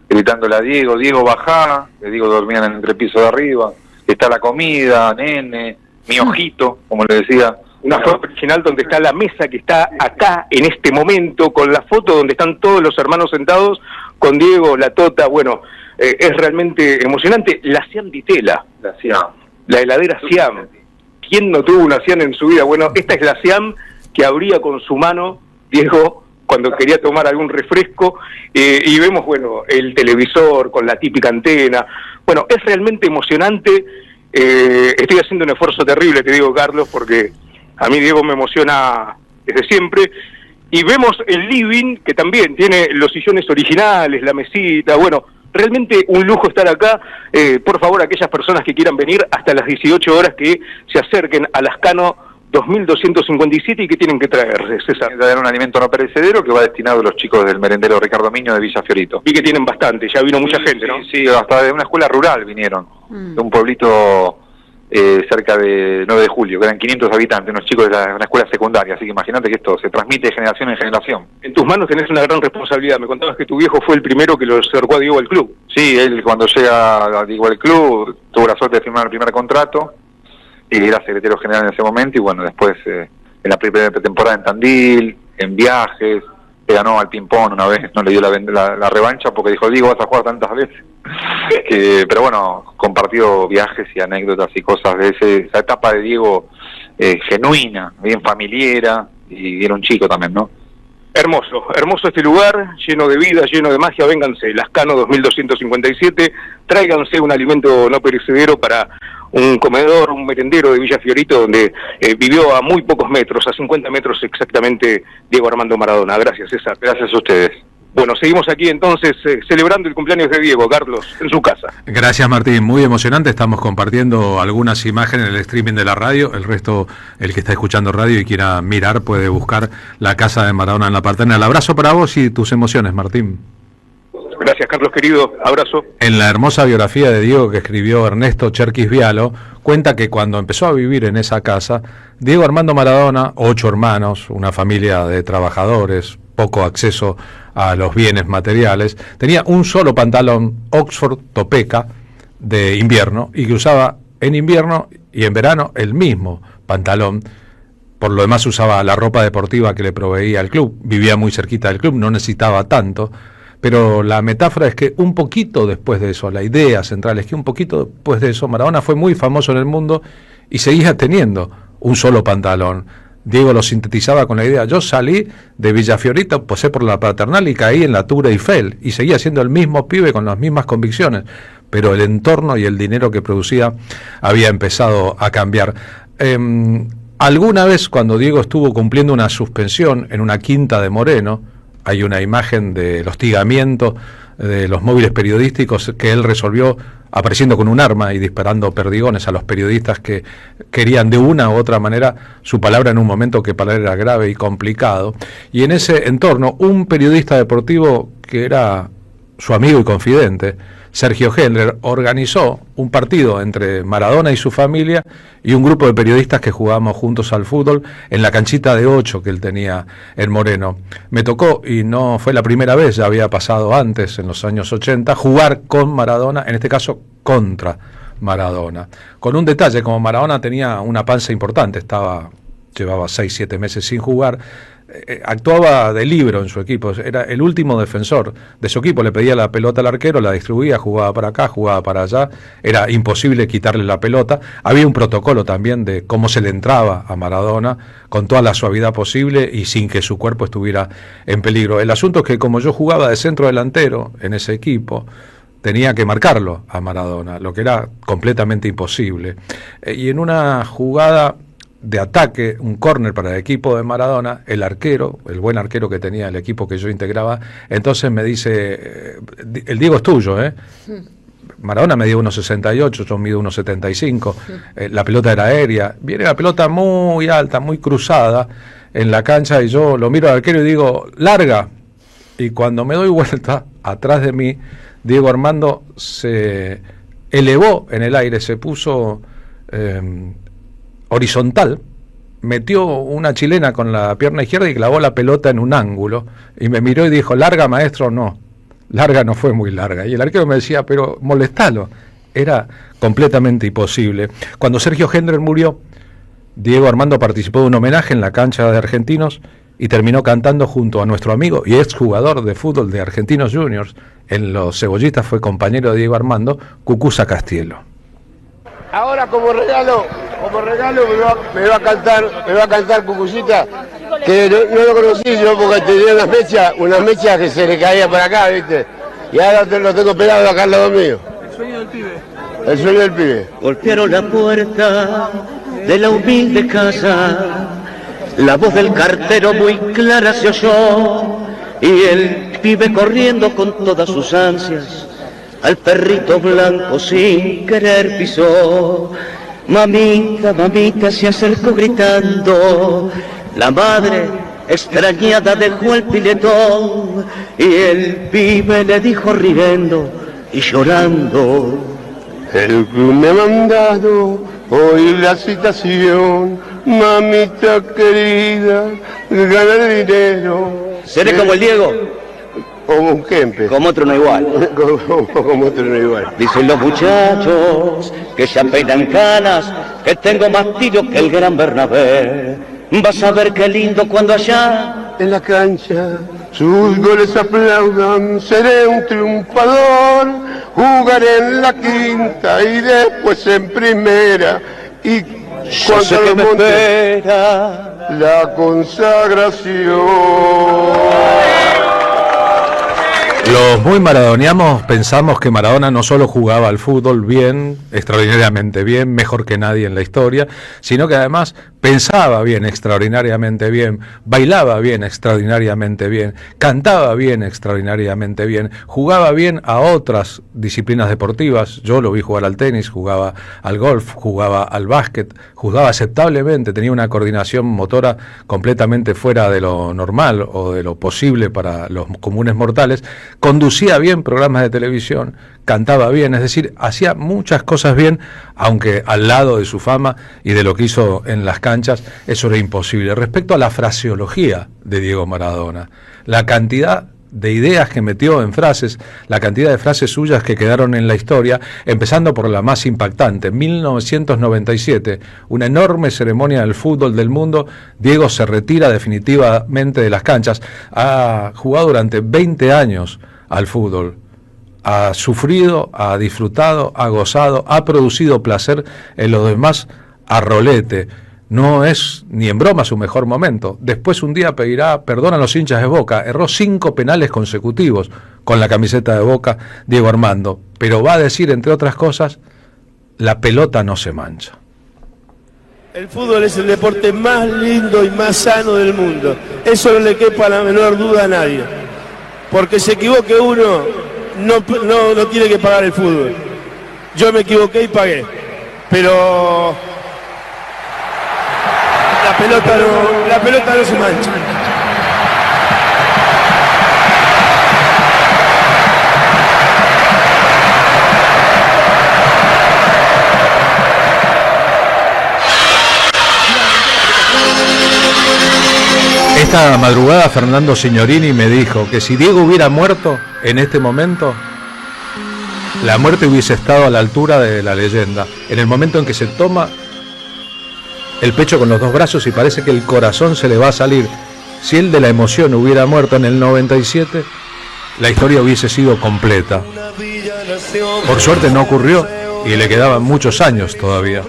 Speaker 20: gritándole a Diego, Diego bajá, que Diego dormía en el entrepiso de arriba, está la comida, nene, mi ojito, como le decía.
Speaker 19: Una foto original donde está la mesa que está acá en este momento, con la foto donde están todos los hermanos sentados, con Diego, la Tota, bueno, es realmente emocionante. La Siam Ditela, la heladera Siam. ¿Quién no tuvo una Siam en su vida? Bueno, esta es la Siam que abría con su mano Diego cuando quería tomar algún refresco, y vemos, bueno, el televisor con la típica antena. Bueno, es realmente emocionante. Estoy haciendo un esfuerzo terrible, te digo, Carlos, porque a mí Diego me emociona desde siempre. Y vemos el living, que también tiene los sillones originales, la mesita, bueno, realmente un lujo estar acá. Por favor, aquellas personas que quieran venir hasta las 18 horas que se acerquen a Lascano 2257 y que tienen que traer, César.
Speaker 20: Tienen que traer un alimento no perecedero que va destinado a los chicos del merendero Ricardo Miño de Villa Fiorito.
Speaker 19: Y que tienen bastante, ya vino mucha gente, ¿no?
Speaker 20: Sí, hasta de una escuela rural vinieron, de un pueblito cerca de 9 de Julio, que eran 500 habitantes, unos chicos de una escuela secundaria, así que imagínate que esto se transmite de generación en generación.
Speaker 19: En tus manos tenés una gran responsabilidad. Me contabas que tu viejo fue el primero que lo acercó a Diego al club.
Speaker 20: Sí, él cuando llega a Diego al club tuvo la suerte de firmar el primer contrato, y era secretario general en ese momento, y bueno, después en la primera temporada en Tandil, en viajes, le ganó al ping-pong una vez, no le dio la revancha porque dijo, Diego, vas a jugar tantas veces. Pero bueno, compartió viajes y anécdotas y cosas de esa etapa de Diego genuina, bien familiera, y era un chico también, ¿no?
Speaker 19: Hermoso, hermoso este lugar, lleno de vida, lleno de magia. Vénganse, Lascano 2257, tráiganse un alimento no perecedero para un comedor, un merendero de Villa Fiorito, donde vivió a muy pocos metros, a 50 metros exactamente, Diego Armando Maradona. Gracias, César.
Speaker 20: Gracias a ustedes.
Speaker 19: Bueno, seguimos aquí entonces celebrando el cumpleaños de Diego, Carlos, en su casa.
Speaker 9: Gracias, Martín, muy emocionante. Estamos compartiendo algunas imágenes en el streaming de la radio. El resto, el que está escuchando radio y quiera mirar, puede buscar la casa de Maradona en la Paternal. Abrazo para vos y tus emociones, Martín.
Speaker 19: Gracias, Carlos, querido. Abrazo.
Speaker 9: En la hermosa biografía de Diego que escribió Ernesto Cherkis Vialo, cuenta que cuando empezó a vivir en esa casa, Diego Armando Maradona, 8 hermanos, una familia de trabajadores, poco acceso a los bienes materiales, tenía un solo pantalón Oxford Topeka de invierno y que usaba en invierno y en verano el mismo pantalón. Por lo demás usaba la ropa deportiva que le proveía el club, vivía muy cerquita del club, no necesitaba tanto. Pero la metáfora es que un poquito después de eso, la idea central es que un poquito después de eso, Maradona fue muy famoso en el mundo y seguía teniendo un solo pantalón. Diego lo sintetizaba con la idea, yo salí de Villa Fiorito, pasé por la Paternal y caí en la Tour Eiffel, y seguía siendo el mismo pibe con las mismas convicciones, pero el entorno y el dinero que producía había empezado a cambiar. Alguna vez cuando Diego estuvo cumpliendo una suspensión en una quinta de Moreno, hay una imagen del hostigamiento de los móviles periodísticos que él resolvió apareciendo con un arma y disparando perdigones a los periodistas que querían de una u otra manera su palabra en un momento que para él era grave y complicado. Y en ese entorno, un periodista deportivo que era su amigo y confidente, Sergio Hendler, organizó un partido entre Maradona y su familia y un grupo de periodistas que jugábamos juntos al fútbol en la canchita de 8 que él tenía en Moreno. Me tocó, y no fue la primera vez, ya había pasado antes, en los años 80, jugar con Maradona, en este caso contra Maradona. Con un detalle, como Maradona tenía una panza importante, llevaba 6-7 meses sin jugar, actuaba de libro en su equipo, era el último defensor de su equipo, le pedía la pelota al arquero, la distribuía, jugaba para acá, jugaba para allá, era imposible quitarle la pelota. Había un protocolo también de cómo se le entraba a Maradona con toda la suavidad posible y sin que su cuerpo estuviera en peligro. El asunto es que como yo jugaba de centro delantero en ese equipo, tenía que marcarlo a Maradona, lo que era completamente imposible. Y en una jugada de ataque, un córner para el equipo de Maradona, el arquero, el buen arquero que tenía el equipo que yo integraba, entonces me dice, el Diego es tuyo, Maradona medía 1,68, yo mido 1,75, la pelota era aérea, viene la pelota muy alta, muy cruzada en la cancha y yo lo miro al arquero y digo, larga, y cuando me doy vuelta, atrás de mí, Diego Armando se elevó en el aire, se puso horizontal, metió una chilena con la pierna izquierda y clavó la pelota en un ángulo y me miró y dijo, larga maestro, no, larga no fue muy larga. Y el arquero me decía, pero molestalo, era completamente imposible. Cuando Sergio Hendler murió, Diego Armando participó de un homenaje en la cancha de Argentinos y terminó cantando junto a nuestro amigo y exjugador de fútbol de Argentinos Juniors, en los Cebollistas fue compañero de Diego Armando, Cucuza Castielo.
Speaker 12: Ahora como regalo me va a cantar Cucucita, que no lo conocí yo porque tenía unas mechas que se le caían para acá, ¿viste? Y ahora lo tengo pelado acá al lado mío.
Speaker 17: El sueño del pibe.
Speaker 12: El sueño del pibe.
Speaker 17: Golpearon la puerta de la humilde casa, la voz del cartero muy clara se oyó, y el pibe corriendo con todas sus ansias, al perrito blanco sin querer pisó. Mamita, mamita se acercó gritando, la madre extrañada dejó el piletón, y el pibe le dijo riendo y llorando,
Speaker 13: el club me ha mandado hoy la citación, mamita querida, gana el dinero.
Speaker 17: ¿Seré como el Diego?
Speaker 13: Como un Kempe.
Speaker 17: Como otro no igual.
Speaker 13: como otro no igual.
Speaker 17: Dicen los muchachos que se apeinan canas, que tengo más tiro que el gran Bernabé. Vas a ver qué lindo cuando allá
Speaker 13: en la cancha sus goles aplaudan, seré un triunfador, jugaré en la quinta y después en primera, y cuando lo monte espera la consagración.
Speaker 9: Los muy maradonianos pensamos que Maradona no solo jugaba al fútbol bien, extraordinariamente bien, mejor que nadie en la historia, sino que además pensaba bien, extraordinariamente bien, bailaba bien, extraordinariamente bien, cantaba bien, extraordinariamente bien, jugaba bien a otras disciplinas deportivas. Yo lo vi jugar al tenis, jugaba al golf, jugaba al básquet, jugaba aceptablemente, tenía una coordinación motora completamente fuera de lo normal o de lo posible para los comunes mortales, conducía bien programas de televisión, cantaba bien, es decir, hacía muchas cosas bien, aunque al lado de su fama y de lo que hizo en las canchas, eso era imposible. Respecto a la fraseología de Diego Maradona, la cantidad de ideas que metió en frases, la cantidad de frases suyas que quedaron en la historia, empezando por la más impactante. En 1997, una enorme ceremonia del fútbol del mundo, Diego se retira definitivamente de las canchas. Ha jugado durante 20 años al fútbol, ha sufrido, ha disfrutado, ha gozado, ha producido placer en los demás a rolete. No es ni en broma su mejor momento. Después un día pedirá perdón a los hinchas de Boca. Erró 5 penales consecutivos con la camiseta de Boca, Diego Armando. Pero va a decir, entre otras cosas, la pelota no se mancha.
Speaker 14: El fútbol es el deporte más lindo y más sano del mundo. Eso no le quepa la menor duda a nadie. Porque se equivoque uno, no tiene que pagar el fútbol. Yo me equivoqué y pagué. Pero la pelota no se mancha.
Speaker 9: Esta madrugada Fernando Signorini me dijo que si Diego hubiera muerto en este momento, la muerte hubiese estado a la altura de la leyenda. En el momento en que se toma el pecho con los dos brazos y parece que el corazón se le va a salir. Si él de la emoción hubiera muerto en el 97, la historia hubiese sido completa. Por suerte no ocurrió y le quedaban muchos años todavía.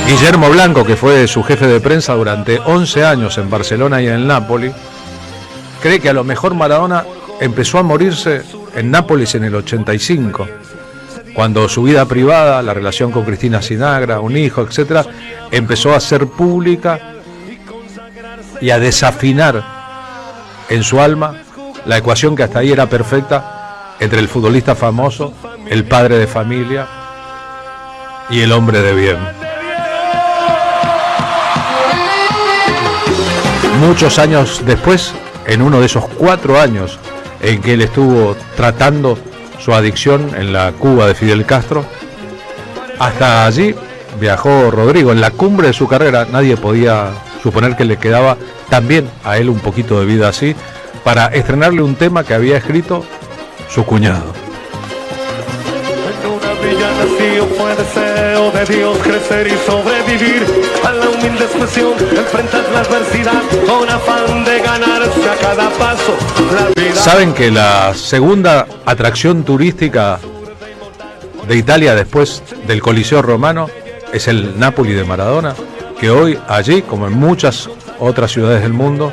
Speaker 9: Guillermo Blanco, que fue su jefe de prensa durante 11 años en Barcelona y en Nápoli, cree que a lo mejor Maradona empezó a morirse en Nápoles en el 85, cuando su vida privada, la relación con Cristina Sinagra, un hijo, etc., empezó a ser pública y a desafinar en su alma la ecuación que hasta ahí era perfecta entre el futbolista famoso, el padre de familia y el hombre de bien. Muchos años después, en uno de esos 4 años en que él estuvo tratando su adicción en la Cuba de Fidel Castro, hasta allí viajó Rodrigo. En la cumbre de su carrera nadie podía suponer que le quedaba también a él un poquito de vida así, para estrenarle un tema que había escrito su cuñado.
Speaker 18: Fue deseo de Dios crecer y sobrevivir a la humilde expresión, enfrentar la adversidad con afán de ganarse a cada paso la vida.
Speaker 9: ¿Saben que la segunda atracción turística de Italia después del Coliseo Romano es el Napoli de Maradona? Que hoy allí, como en muchas otras ciudades del mundo,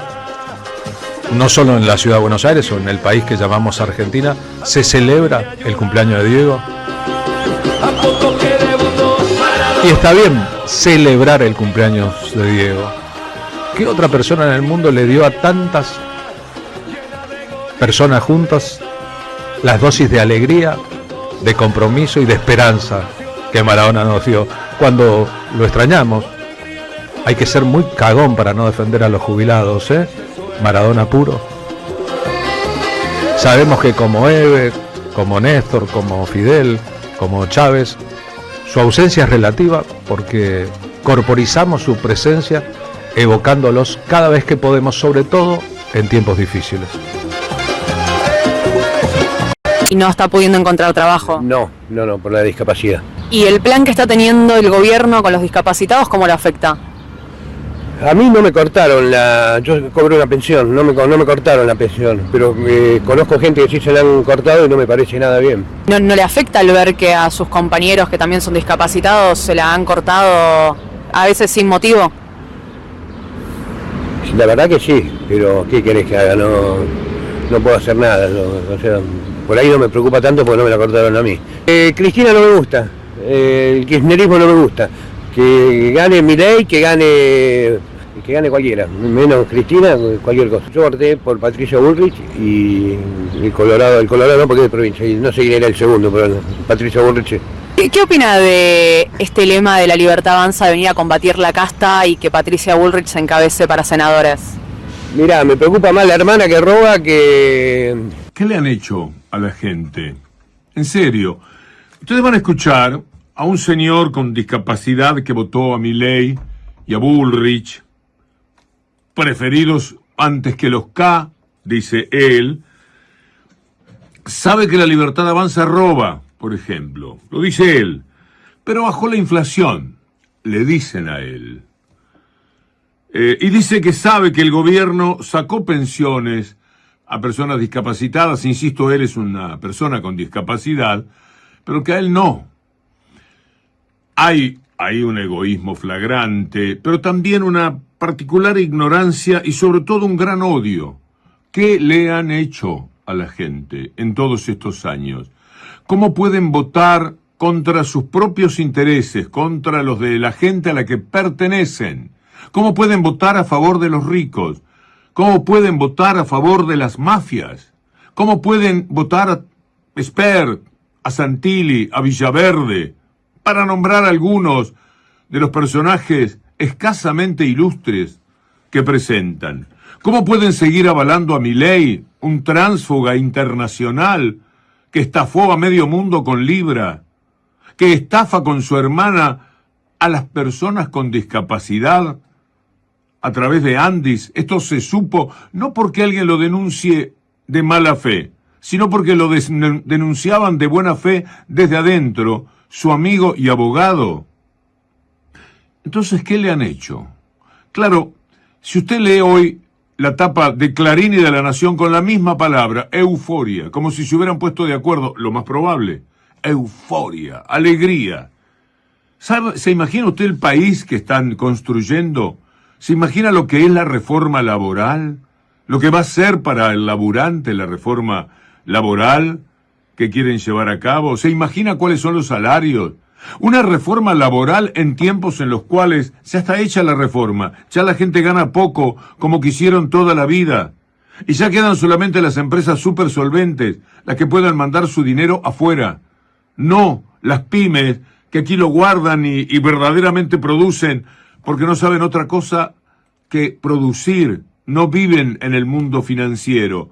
Speaker 9: no solo en la ciudad de Buenos Aires o en el país que llamamos Argentina, se celebra el cumpleaños de Diego. Y está bien celebrar el cumpleaños de Diego. ¿Qué otra persona en el mundo le dio a tantas personas juntas las dosis de alegría, de compromiso y de esperanza que Maradona nos dio cuando lo extrañamos? Hay que ser muy cagón para no defender a los jubilados, ¿eh? Maradona puro. Sabemos que como Eve, como Néstor, como Fidel, como Chávez, su ausencia es relativa porque corporizamos su presencia evocándolos cada vez que podemos, sobre todo en tiempos difíciles.
Speaker 21: ¿Y no está pudiendo encontrar trabajo?
Speaker 22: No, por la discapacidad.
Speaker 21: ¿Y el plan que está teniendo el gobierno con los discapacitados, cómo lo afecta?
Speaker 22: A mí no me cortaron yo cobro una pensión, no me cortaron la pensión, pero conozco gente que sí se la han cortado y no me parece nada bien.
Speaker 21: ¿No le afecta el ver que a sus compañeros que también son discapacitados se la han cortado a veces sin motivo?
Speaker 22: La verdad que sí, pero ¿qué querés que haga? No puedo hacer nada, o sea, por ahí no me preocupa tanto porque no me la cortaron a mí. Cristina no me gusta, el kirchnerismo no me gusta, que gane Milei, que gane cualquiera, menos Cristina, cualquier cosa. Yo voté por Patricia Bullrich y el Colorado no porque es de provincia, y no sé quién era el segundo, pero Patricia Bullrich.
Speaker 21: ¿Qué opina de este lema de la libertad avanza de venir a combatir la casta y que Patricia Bullrich se encabece para senadores?
Speaker 22: Mirá, me preocupa más la hermana que roba que...
Speaker 23: ¿Qué le han hecho a la gente? En serio, ustedes van a escuchar a un señor con discapacidad que votó a Milei y a Bullrich, preferidos antes que los K, dice él. Sabe que la libertad avanza roba, por ejemplo, lo dice él, pero bajó la inflación, le dicen a él. Y dice que sabe que el gobierno sacó pensiones a personas discapacitadas, insisto, él es una persona con discapacidad, pero que a él no. Hay un egoísmo flagrante, pero también una particular ignorancia y sobre todo un gran odio. ¿Qué le han hecho a la gente en todos estos años? ¿Cómo pueden votar contra sus propios intereses, contra los de la gente a la que pertenecen? ¿Cómo pueden votar a favor de los ricos? ¿Cómo pueden votar a favor de las mafias? ¿Cómo pueden votar a Spert, a Santilli, a Villaverde, para nombrar algunos de los personajes escasamente ilustres que presentan? ¿Cómo pueden seguir avalando a Milei, un tránsfuga internacional que estafó a medio mundo con Libra, que estafa con su hermana a las personas con discapacidad a través de Andis? Esto se supo no porque alguien lo denuncie de mala fe, sino porque lo denunciaban de buena fe desde adentro, su amigo y abogado. Entonces, ¿qué le han hecho? Claro, si usted lee hoy la tapa de Clarín y de La Nación con la misma palabra, euforia, como si se hubieran puesto de acuerdo, lo más probable, euforia, alegría. ¿Se imagina usted el país que están construyendo? ¿Se imagina lo que es la reforma laboral? ¿Lo que va a ser para el laburante la reforma laboral que quieren llevar a cabo? ¿Se imagina cuáles son los salarios? Una reforma laboral en tiempos en los cuales ya está hecha la reforma, ya la gente gana poco, como quisieron toda la vida, y ya quedan solamente las empresas súper solventes, las que puedan mandar su dinero afuera. No las pymes, que aquí lo guardan y verdaderamente producen, porque no saben otra cosa que producir, no viven en el mundo financiero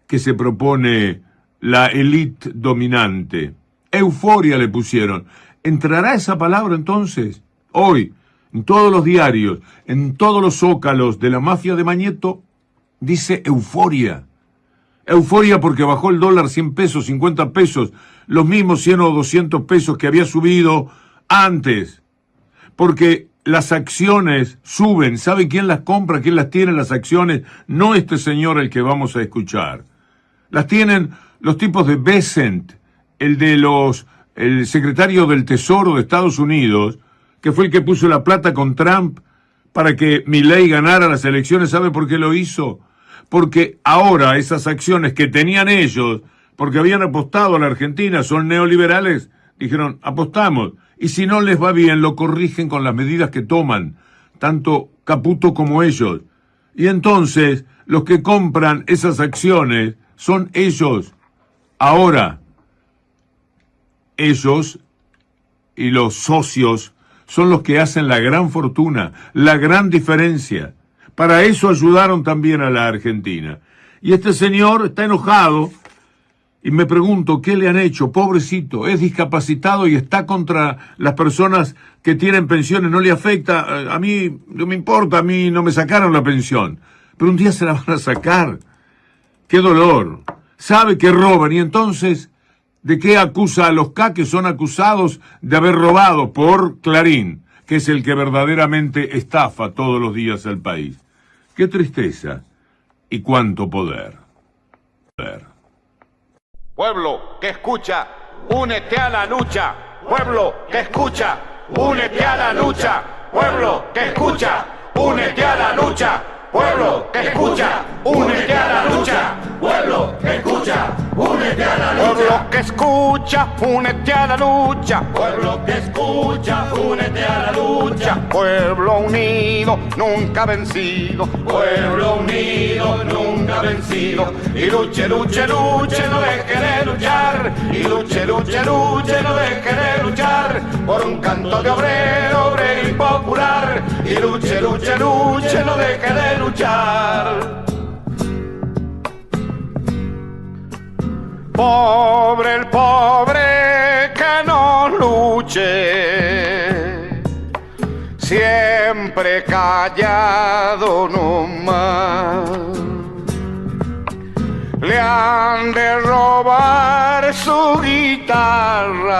Speaker 23: que se propone la élite dominante. Euforia le pusieron. ¿Entrará esa palabra entonces? Hoy, en todos los diarios, en todos los zócalos de la mafia de Mañeto, dice euforia. Euforia porque bajó el dólar 100 pesos, 50 pesos, los mismos 100 o 200 pesos que había subido antes. Porque las acciones suben. ¿Sabe quién las compra, quién las tiene las acciones? No este señor el que vamos a escuchar. Las tienen los tipos de Bessent, el secretario del Tesoro de Estados Unidos, que fue el que puso la plata con Trump para que Milei ganara las elecciones. ¿Sabe por qué lo hizo? Porque ahora esas acciones que tenían ellos, porque habían apostado a la Argentina, son neoliberales, dijeron, apostamos, y si no les va bien, lo corrigen con las medidas que toman, tanto Caputo como ellos. Y entonces, los que compran esas acciones son ellos. Ahora, ellos y los socios son los que hacen la gran fortuna, la gran diferencia. Para eso ayudaron también a la Argentina. Y este señor está enojado y me pregunto, ¿qué le han hecho? Pobrecito, es discapacitado y está contra las personas que tienen pensiones. No le afecta, a mí no me importa, a mí no me sacaron la pensión. Pero un día se la van a sacar. ¡Qué dolor! Sabe que roban y entonces, ¿de qué acusa a los K que son acusados de haber robado por Clarín, que es el que verdaderamente estafa todos los días al país? ¡Qué tristeza! Y cuánto poder.
Speaker 18: Pueblo que escucha, únete a la lucha. Pueblo que escucha, únete a la lucha. Pueblo que escucha, únete a la lucha. Pueblo que escucha, únete a la lucha. Pueblo que escucha, únete a la lucha. Pueblo que escucha, únete a la lucha. Pueblo que escucha, únete a la lucha. Pueblo unido, nunca vencido. Pueblo unido, nunca vencido. Y luche, luche, luche, no deje de luchar. Y luche, luche, luche, no deje de luchar. Por un canto de obrero, obrero y popular. Y luche, luche, luche, no deje de luchar. Pobre el pobre que no luche, siempre callado nomás. Le han de robar su guitarra,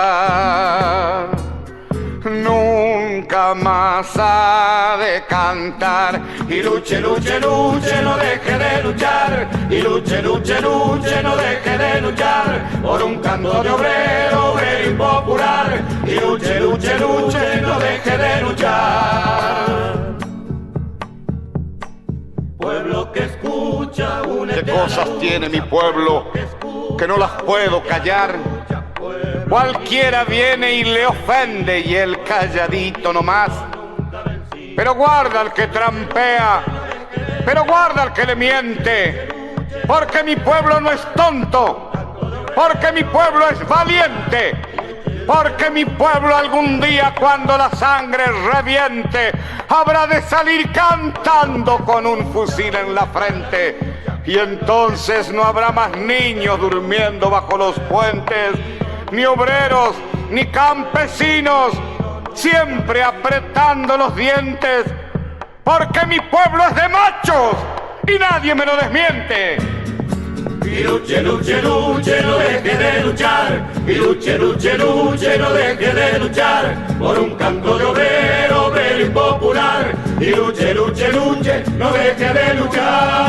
Speaker 18: nunca más ha de cantar. Y luche, luche, luche, no deje de luchar. Y luche, luche, luche, no deje de luchar. Por un canto de obrero, obrero y popular. Y luche, luche, luche, no deje de luchar. Pueblo que escucha, únete. ¿Qué cosas tiene mi pueblo que no las puedo callar?
Speaker 2: Cualquiera viene y le ofende y él calladito nomás. Pero guarda al que trampea, pero guarda al que le miente, porque mi pueblo no es tonto, porque mi pueblo es valiente, porque mi pueblo algún día cuando la sangre reviente habrá de salir cantando con un fusil en la frente. Y entonces no habrá más niños durmiendo bajo los puentes, ni obreros, ni campesinos, siempre apretando los dientes, porque mi pueblo es de machos y nadie me lo desmiente.
Speaker 18: Y luche, luche, luche, no deje de luchar. Y luche, luche, luche, no deje de luchar por un canto de obrero, obrero y popular. Y luche, luche, luche, no deje de luchar.